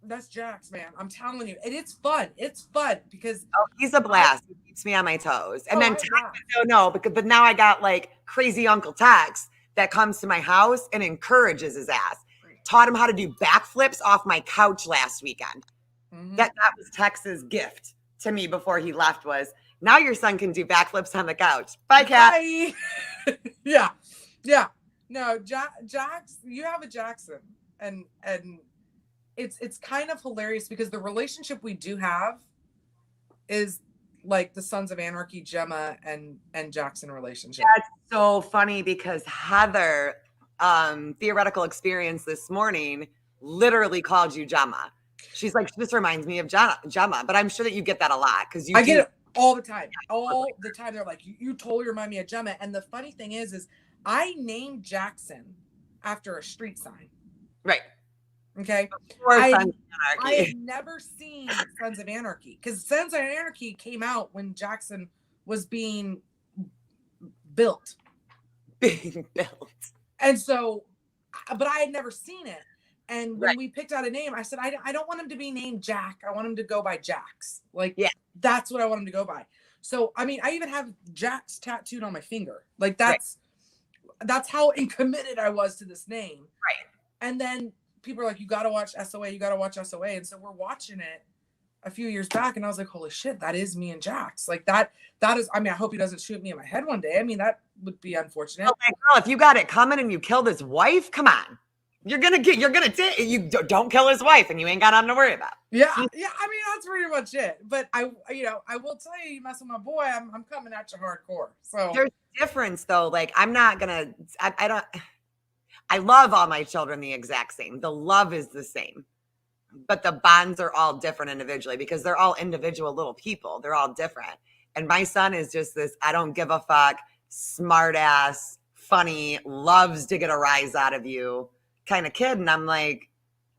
That's Jax, man. I'm telling you. And it's fun. It's fun because he's a blast. He keeps me on my toes. And then Tex, but now I got like crazy Uncle Tex that comes to my house and encourages his ass. Taught him how to do backflips off my couch last weekend. Mm-hmm. That was Tex's gift to me before he left was, now your son can do backflips on the couch. Bye, cat. Bye. Yeah. No, Jax, you have a Jackson. And it's kind of hilarious because the relationship we do have is like the Sons of Anarchy, Gemma and Jackson relationship. That's so funny because Heather, Theoretical Experience this morning, literally called you Gemma. She's like, this reminds me of Gemma, but I'm sure that you get that a lot because I get it all the time. All the time. They're like, you totally remind me of Gemma. And the funny thing is I named Jackson after a street sign. Right. Okay. I had never seen Sons of Anarchy because Sons of Anarchy came out when Jackson was being built. And so, but I had never seen it. And when we picked out a name, I said, I don't want him to be named Jack. I want him to go by Jax. Like, that's what I want him to go by. So, I mean, I even have Jax tattooed on my finger. Like, that's how committed I was to this name. Right. And then people are like, you got to watch SOA. You got to watch SOA. And so we're watching it a few years back. And I was like, holy shit, that is me and Jax. Like that is, I mean, I hope he doesn't shoot me in my head one day. I mean, that would be unfortunate. Okay, girl, if you got it coming and you killed his wife, come on. You don't kill his wife and you ain't got nothing to worry about. Yeah. I mean, that's pretty much it. But I will tell you, you mess with my boy, I'm coming at you hardcore. So there's a difference though. Like I'm not gonna, I love all my children the exact same. The love is the same, but the bonds are all different individually because they're all individual little people. They're all different. And my son is just this, I don't give a fuck, smart ass, funny, loves to get a rise out of you kind of kid. And I'm like,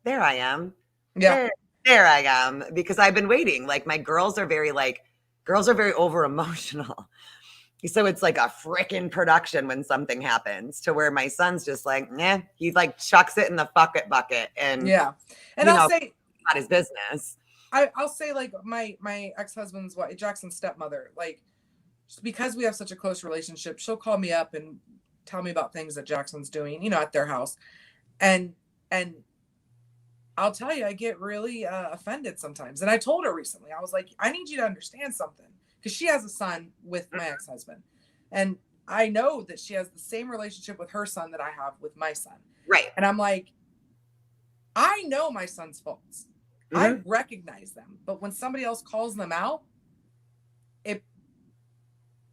there I am. Yeah. There I am. Because I've been waiting. Like my girls are very over emotional. So it's like a freaking production when something happens to where my son's just like, he like chucks it in the bucket and and I'll say not his business. I'll say like my ex-husband's wife, Jackson's stepmother, like because we have such a close relationship, she'll call me up and tell me about things that Jackson's doing, at their house. And I'll tell you, I get really offended sometimes. And I told her recently, I was like, I need you to understand something. Because she has a son with my ex-husband. And I know that she has the same relationship with her son that I have with my son. Right. And I'm like, I know my son's faults. Mm-hmm. I recognize them. But when somebody else calls them out, it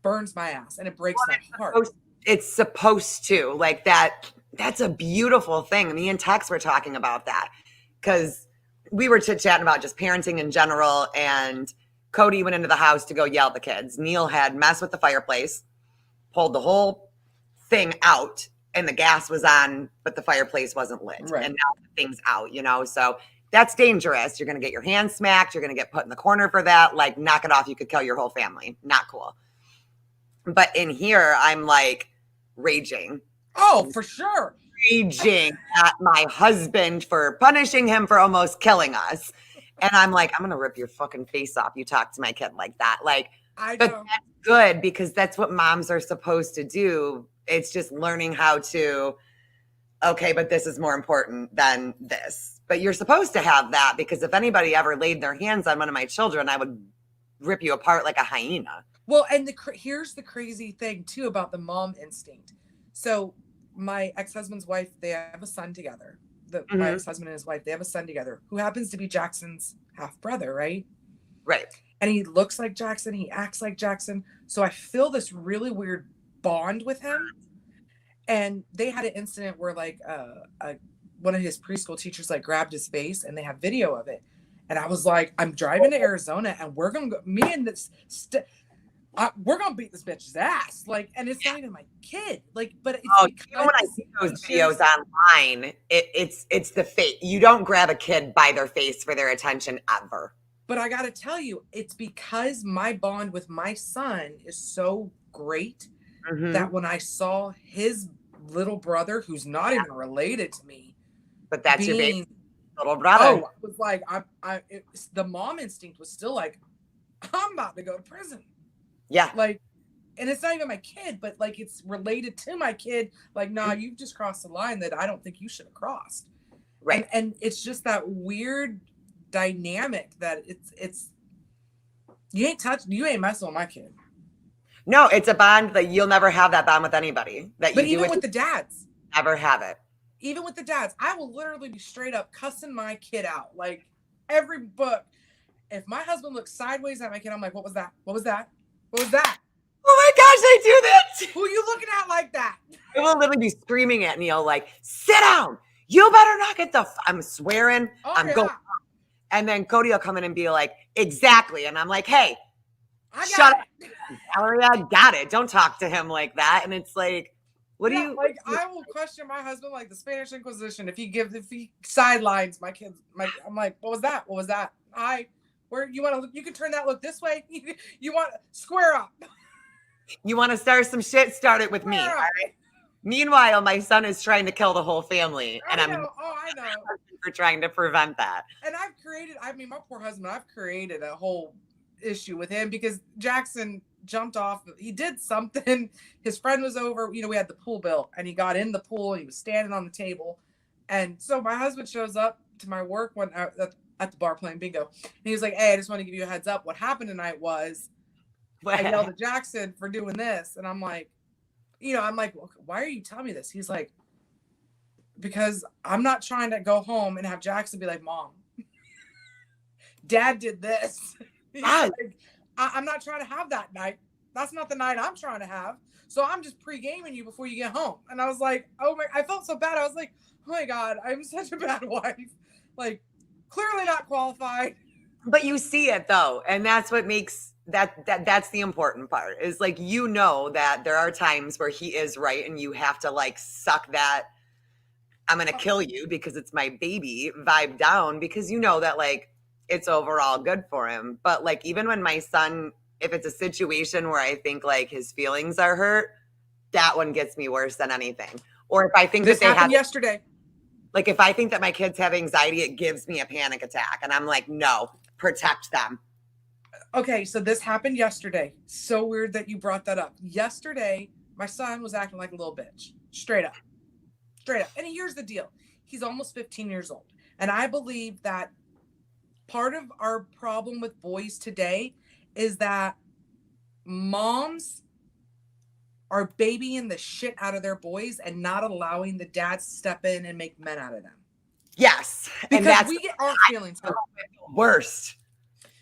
burns my ass and it breaks my heart. It's supposed to. Like that's a beautiful thing. Me and Tex were talking about that. Because we were chit-chatting about just parenting in general, and Cody went into the house to go yell at the kids. Neil had messed with the fireplace, pulled the whole thing out, and the gas was on, but the fireplace wasn't lit. Right. And now the thing's out, you know? So that's dangerous. You're going to get your hand smacked. You're going to get put in the corner for that. Like, knock it off. You could kill your whole family. Not cool. But in here, I'm like raging. Oh, for sure. Raging at my husband for punishing him for almost killing us. And I'm like, I'm going to rip your fucking face off. You talk to my kid like that. Like, I but know. that's good because that's what moms are supposed to do. It's just learning how to, okay, but this is more important than this. But you're supposed to have that because if anybody ever laid their hands on one of my children, I would rip you apart like a hyena. Well, and here's the crazy thing too about the mom instinct. So my ex-husband's wife, they have a son together. My ex-husband and his wife, they have a son together who happens to be Jackson's half brother, right? Right. And he looks like Jackson, he acts like Jackson. So I feel this really weird bond with him. And they had an incident where like one of his preschool teachers like grabbed his face, and they have video of it. And I was like, I'm driving to Arizona, and we're gonna go. Me and this, we're gonna beat this bitch's ass. Like, and it's not even my kid. Like, but it's you know when I see those videos online, it's the face. You don't grab a kid by their face for their attention ever. But I gotta tell you, it's because my bond with my son is so great that when I saw his little brother, who's not even related to me, but that's your baby little brother. Oh, I was like, the mom instinct was still like, I'm about to go to prison. Yeah. Like, and it's not even my kid, but like it's related to my kid. Like, nah, you've just crossed a line that I don't think you should have crossed. Right. And it's just that weird dynamic that it's you ain't messing with my kid. No, it's a bond that you'll never have that bond with anybody. But even with the dads. Never have it. Even with the dads, I will literally be straight up cussing my kid out. Like every book. If my husband looks sideways at my kid, I'm like, what was that? What was that? What was that? Oh my gosh, I do that. Who are you looking at like that? I will literally be screaming at Neil like, sit down. You better not get I'm swearing. I'm going. And then Cody will come in and be like, exactly. And I'm like, hey, shut up. Valerie, I got it. Don't talk to him like that. And it's like, what do you like? I will question my husband like the Spanish Inquisition if he sidelines my kids. I'm like, what was that? What was that? Where you want to? You can turn that look this way. You want square up. You want to start some shit? Start it with me. All right. Meanwhile, my son is trying to kill the whole family, and I know. For trying to prevent that. And my poor husband, I've created a whole issue with him because Jackson jumped off. He did something. His friend was over. You know, we had the pool built, and he got in the pool. And he was standing on the table, and so my husband shows up to my work at the bar playing bingo, and he was like, "Hey, I just want to give you a heads up. What happened tonight was I yelled at Jackson for doing this," and I'm like, well, why are you telling me this? He's like, because I'm not trying to go home and have Jackson be like, Mom, Dad did this. Like, I'm not trying to have that night. That's not the night I'm trying to have. So I'm just pre-gaming you before you get home. And I was like, I felt so bad. I was like, oh my God, I'm such a bad wife. Like, clearly not qualified. But you see it though. And that's what makes that's the important part is like, you know, that there are times where he is right and you have to like suck that I'm going to kill you because it's my baby vibe down because you know that like it's overall good for him. But like, even when my son, if it's a situation where I think like his feelings are hurt, that one gets me worse than anything. Or if I think this that they happened yesterday, like if I think that my kids have anxiety, it gives me a panic attack. And I'm like, no, protect them. Okay. So this happened yesterday. So weird that you brought that up. Yesterday, my son was acting like a little bitch, straight up. And here's the deal. He's almost 15 years old. And I believe that part of our problem with boys today is that moms are babying the shit out of their boys and not allowing the dads to step in and make men out of them. Yes. Because we get our feelings hurt. Worst.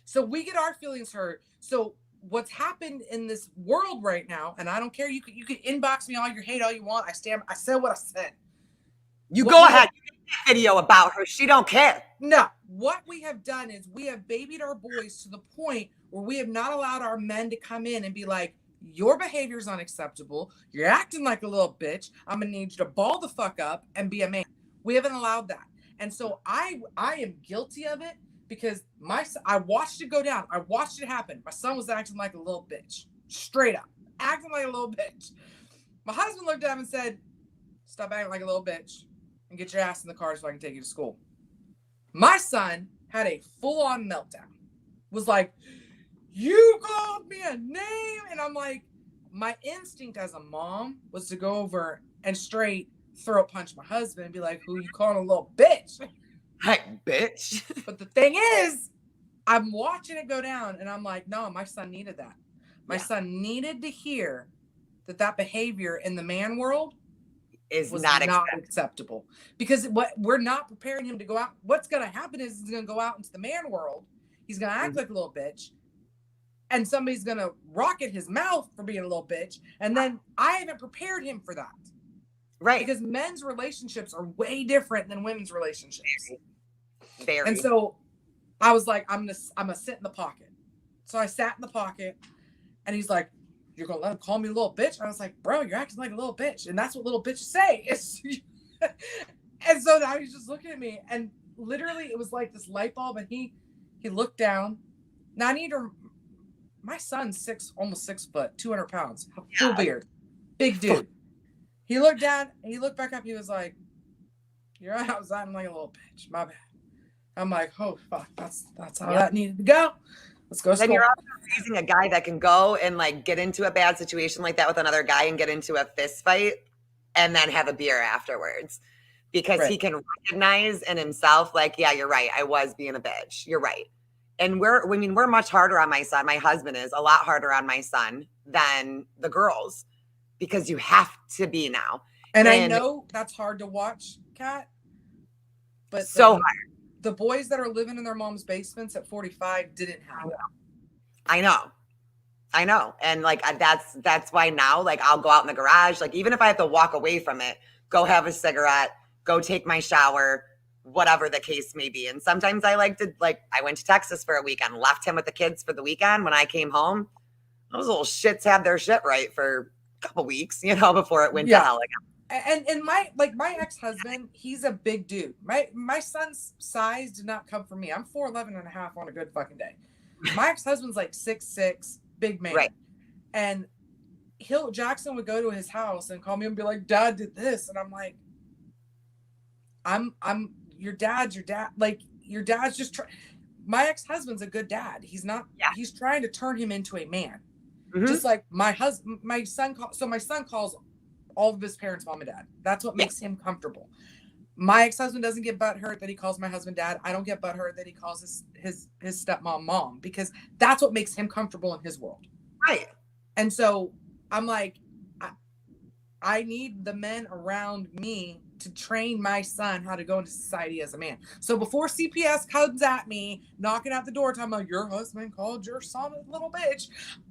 So we get our feelings hurt. So what's happened in this world right now, and I don't care, you can inbox me all your hate all you want. I said what I said. You go ahead. You make a video about her. She don't care. No. What we have done is we have babied our boys to the point where we have not allowed our men to come in and be like, your behavior is unacceptable. You're acting like a little bitch. I'm gonna need you to ball the fuck up and be a man. We haven't allowed that. And so I am guilty of it because I watched it go down. I watched it happen. My son was acting like a little bitch. Straight up. Acting like a little bitch. My husband looked at him and said, stop acting like a little bitch and get your ass in the car so I can take you to school. My son had a full-on meltdown. Was like, you called me a name? And I'm like, my instinct as a mom was to go over and straight throat punch my husband and be like, who you calling a little bitch? Like, bitch. But the thing is, I'm watching it go down and I'm like, no, my son needed that. My son needed to hear that behavior in the man world is was not acceptable. Because what we're not preparing him to go out. What's going to happen is he's going to go out into the man world. He's going to act like a little bitch. And somebody's going to rocket his mouth for being a little bitch. And then I haven't prepared him for that. Right. Because men's relationships are way different than women's relationships. Very. And so I was like, I'm gonna sit in the pocket. So I sat in the pocket and he's like, you're going to let him call me a little bitch? I was like, bro, you're acting like a little bitch. And that's what little bitches say. And so now he's just looking at me and literally it was like this light bulb and he looked down. Now my son's almost 6 foot, 200 pounds, full beard, big dude. He looked down, he looked back up. He was like, you're right. I was acting like a little bitch. My bad. I'm like, oh, fuck. That's how that needed to go. Let's go. Then you're also raising a guy that can go and like get into a bad situation like that with another guy and get into a fist fight and then have a beer afterwards because he can recognize in himself, like, yeah, you're right. I was being a bitch. You're right. And we're much harder on my son. My husband is a lot harder on my son than the girls because you have to be now. And I know that's hard to watch, Kat. But so hard. The boys that are living in their mom's basements at 45 didn't have that. I know. And like, that's why now, like, I'll go out in the garage. Like, even if I have to walk away from it, go have a cigarette, go take my shower, whatever the case may be. And sometimes I I went to Texas for a weekend, left him with the kids for the weekend. When I came home, those little shits had their shit right for a couple weeks, before it went to hell again. And my ex-husband, he's a big dude. My son's size did not come from me. I'm 4'11" and a half on a good fucking day. My ex-husband's like 6'6", big man. Right. And Jackson would go to his house and call me and be like, Dad did this. And I'm like, I'm your dad's your dad. Like, your dad's just my ex-husband's a good dad. He's not, he's trying to turn him into a man. Mm-hmm. Just like my son calls all of his parents mom and dad. That's what makes him comfortable. My ex-husband doesn't get butthurt that he calls my husband dad. I don't get butthurt that he calls his stepmom mom, because that's what makes him comfortable in his world. Right. And so I'm like, I need the men around me to train my son how to go into society as a man. So before CPS comes at me, knocking at the door, talking about your husband called your son a little bitch,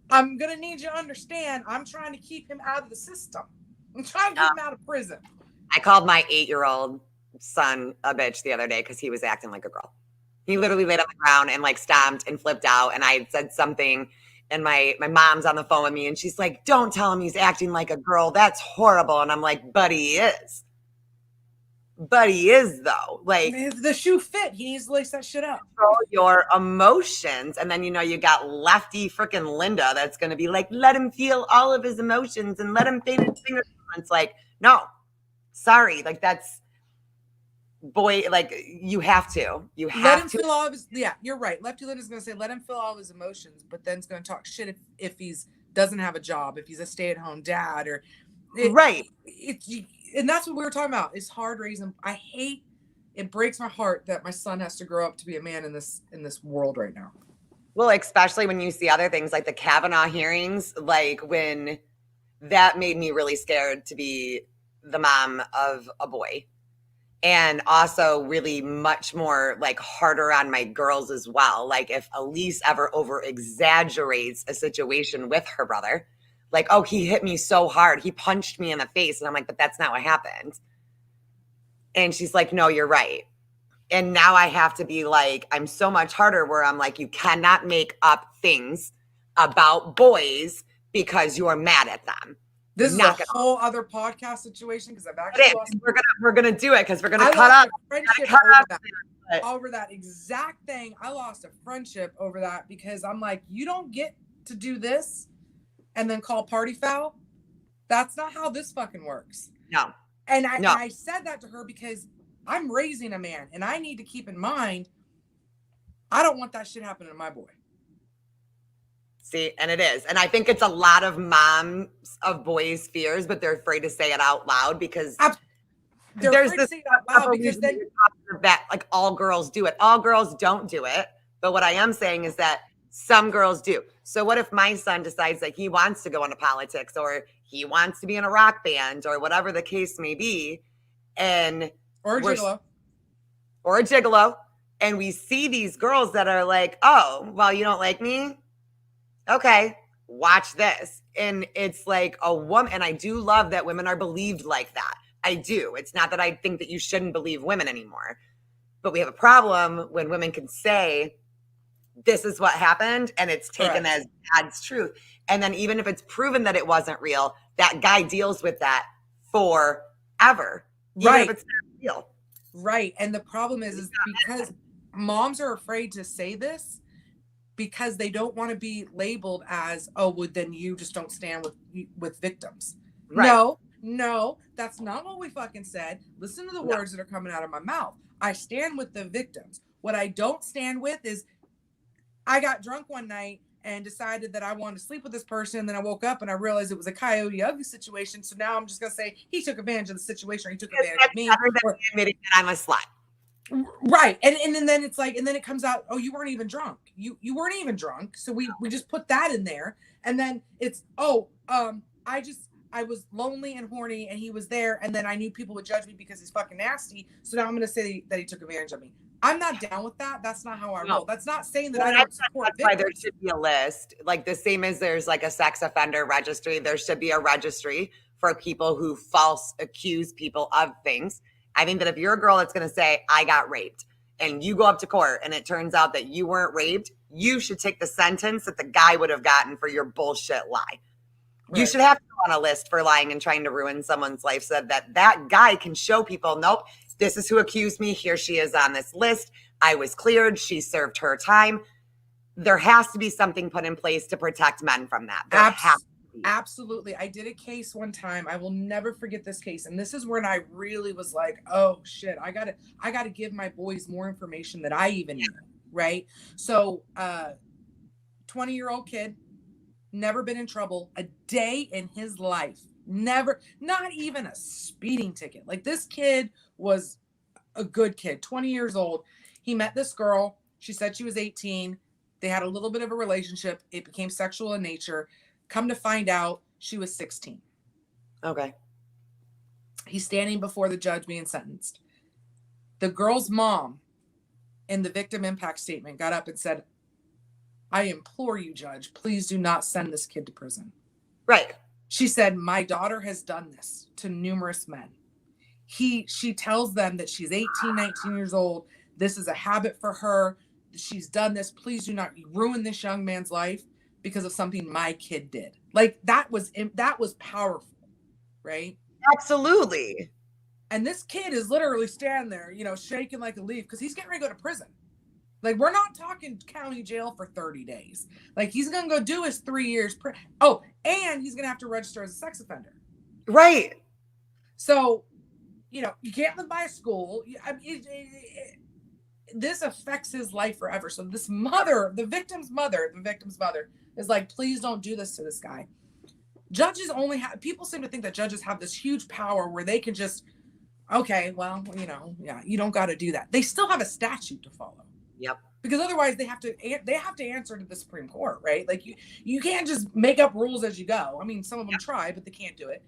I'm going to need you to understand, I'm trying to keep him out of the system. I'm trying to keep him out of prison. I called my 8-year-old son a bitch the other day because he was acting like a girl. He literally laid on the ground and like stomped and flipped out. And I said something, and my mom's on the phone with me and she's like, don't tell him he's acting like a girl. That's horrible. And I'm like, but he is. But he is, though. Like, if the shoe fit, he needs to lace that shit up. Control your emotions. And then, you got lefty freaking Linda that's going to be like, let him feel all of his emotions and let him paint his fingers. It's like, no, sorry. Like, that's, boy, like, you have to. You have let him to. Feel all of his, yeah, you're right. Lefty Linda's going to say, let him feel all of his emotions, but then he's going to talk shit if he's doesn't have a job, if he's a stay-at-home dad, or right. And that's what we were talking about. It's hard raising. It breaks my heart that my son has to grow up to be a man in this world right now. Well, especially when you see other things like the Kavanaugh hearings, like when that made me really scared to be the mom of a boy. And also really much more like harder on my girls as well. Like if Elise ever over exaggerates a situation with her brother, like, oh, he hit me so hard. He punched me in the face. And I'm like, but that's not what happened. And she's like, no, you're right. And now I have to be like, I'm so much harder where I'm like, you cannot make up things about boys because you're mad at them. This is Knock a it whole other podcast situation because I've It actually is. lost. We're gonna do it because we're gonna I cut lost up. a friendship cut over up that. but- Over that exact thing. I lost a friendship over that because I'm like, you don't get to do this and then call party foul. That's not how this fucking works. No. And I, No. and I said that to her because I'm raising a man and I need to keep in mind, I don't want that shit happening to my boy. See, and it is. And I think it's a lot of moms of boys' fears, but they're afraid to say it out loud because They're there's afraid to this say it out loud because reason then you're talking about, like, all girls do it. All girls don't do it. But what I am saying is that some girls do. So what if my son decides that he wants to go into politics or he wants to be in a rock band or whatever the case may be, and or a we're- gigolo. or a gigolo, and we see these girls that are like, oh, well, you don't like me? Okay, watch this. And it's like a woman, and I do love that women are believed like that. I do. It's not that I think that you shouldn't believe women anymore, but we have a problem when women can say, this is what happened, and it's taken Correct. as God's truth. And then even if it's proven that it wasn't real, that guy deals with that forever. Even Right. if it's not real. Right. And the problem is because moms are afraid to say this because they don't want to be labeled as, oh, well, then you just don't stand with victims. Right. No, that's not what we fucking said. Listen to the words that are coming out of my mouth. I stand with the victims. What I don't stand with is I got drunk one night and decided that I wanted to sleep with this person. And then I woke up and I realized it was a Coyote Ugly situation. So now I'm just going to say he took advantage of the situation. Or he took advantage of me. Better than admitting that I'm a slut. Right. And then it's like, and then it comes out, oh, you weren't even drunk. You weren't even drunk. So we just put that in there. And then it's, I was lonely and horny and he was there. And then I knew people would judge me because he's fucking nasty. So now I'm going to say that he took advantage of me. I'm not down with that. That's not how I roll. That's not saying that I don't support That's why there victims. should be a list. Like the same as there's like a sex offender registry, there should be a registry for people who false accuse people of things. I think that if you're a girl that's going to say, I got raped, and you go up to court and it turns out that you weren't raped, you should take the sentence that the guy would have gotten for your bullshit lie. Right. You should have to go on a list for lying and trying to ruin someone's life so that guy can show people, nope, this is who accused me. Here she is on this list. I was cleared. She served her time. There has to be something put in place to protect men from that. There has to be. Absolutely. I did a case one time. I will never forget this case. And this is when I really was like, oh shit, I gotta give my boys more information that I even know. Right. So 20-year-old kid, never been in trouble a day in his life. Never, not even a speeding ticket. Like this kid was a good kid, 20 years old. He met this girl. She said she was 18. They had a little bit of a relationship. It became sexual in nature. Come to find out, she was 16. Okay. He's standing before the judge being sentenced. The girl's mom in the victim impact statement got up and said, I implore you, judge, please do not send this kid to prison. Right. She said, my daughter has done this to numerous men. She tells them that she's 18, 19 years old. This is a habit for her. She's done this. Please do not ruin this young man's life because of something my kid did. Like that was powerful, right? Absolutely. And this kid is literally standing there, shaking like a leaf because he's getting ready to go to prison. Like we're not talking county jail for 30 days. Like he's going to go do his 3 years. And he's going to have to register as a sex offender. Right. So, you can't live by a school. This affects his life forever. So this mother, the victim's mother is like, please don't do this to this guy. Judges people seem to think that judges have this huge power where they can just, okay, well, you don't got to do that. They still have a statute to follow. Yep. Because otherwise they have to answer to the Supreme Court, right? Like you can't just make up rules as you go. I mean, some of them try, but they can't do it.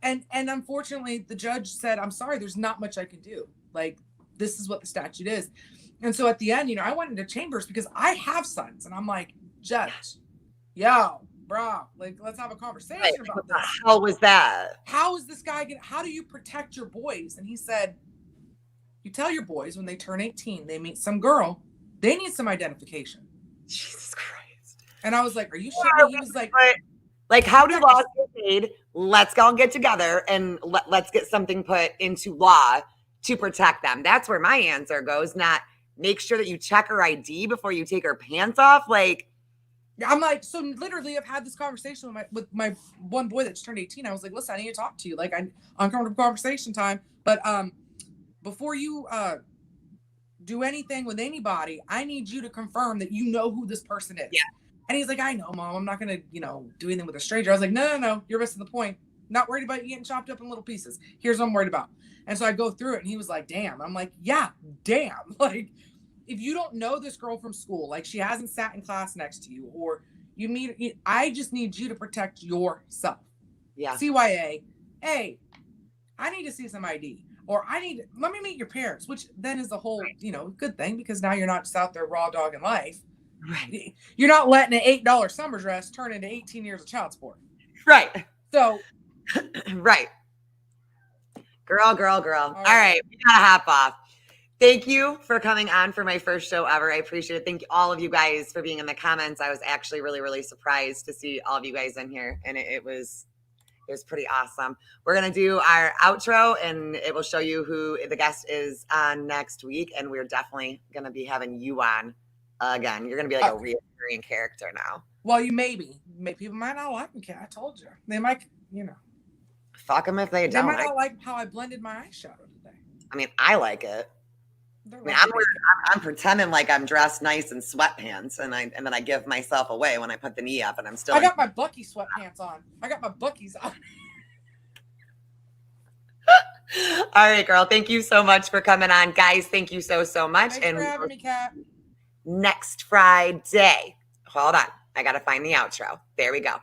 And unfortunately, the judge said, I'm sorry, there's not much I can do. Like, this is what the statute is. And so at the end, I went into chambers because I have sons. And I'm like, judge, yo, bro, like, let's have a conversation about What this. the hell was that? How is this guy how do you protect your boys? And he said, you tell your boys when they turn 18, they meet some girl, they need some identification. Jesus Christ. And I was like, are you shitting me? He was like, Like, how do laws get made? Let's all get together and let's get something put into law to protect them. That's where my answer goes, not make sure that you check her ID before you take her pants off. Like, I'm like, so literally, I've had this conversation with my one boy that's turned 18. I was like, listen, I need to talk to you. Like, uncomfortable conversation time. But before you do anything with anybody, I need you to confirm that you know who this person is. Yeah. And he's like, I know, Mom. I'm not gonna, do anything with a stranger. I was like, no, you're missing the point. Not worried about you getting chopped up in little pieces. Here's what I'm worried about. And so I go through it, and he was like, damn. I'm like, yeah, damn. Like, if you don't know this girl from school, like she hasn't sat in class next to you, or you meet, I just need you to protect yourself. Yeah. CYA, hey, I need to see some ID, or let me meet your parents, which then is the whole, good thing, because now you're not just out there raw dogging life. Right. You're not letting an $8 summer dress turn into 18 years of child support. Right. So. Right. Girl. All right. We gotta hop off. Thank you for coming on for my first show ever. I appreciate it. Thank you, all of you guys, for being in the comments. I was actually really, really surprised to see all of you guys in here, and it was pretty awesome. We're going to do our outro, and it will show you who the guest is on next week, and we're definitely going to be having you on again. You're going to be like a recurring character now. Well, you maybe. People might not like me, Kat. I told you. They might, Fuck them if they don't. They might not like how I blended my eyeshadow today. I mean, I like it. I mean, I'm pretending like I'm dressed nice in sweatpants, and then I give myself away when I put the knee up, and I'm still. I got my Bucky sweatpants on. I got my Buckies on. All right, girl. Thank you so much for coming on, guys. Thank you so much. Thanks for having me, Kat. Next Friday. Hold on. I gotta find the outro. There we go.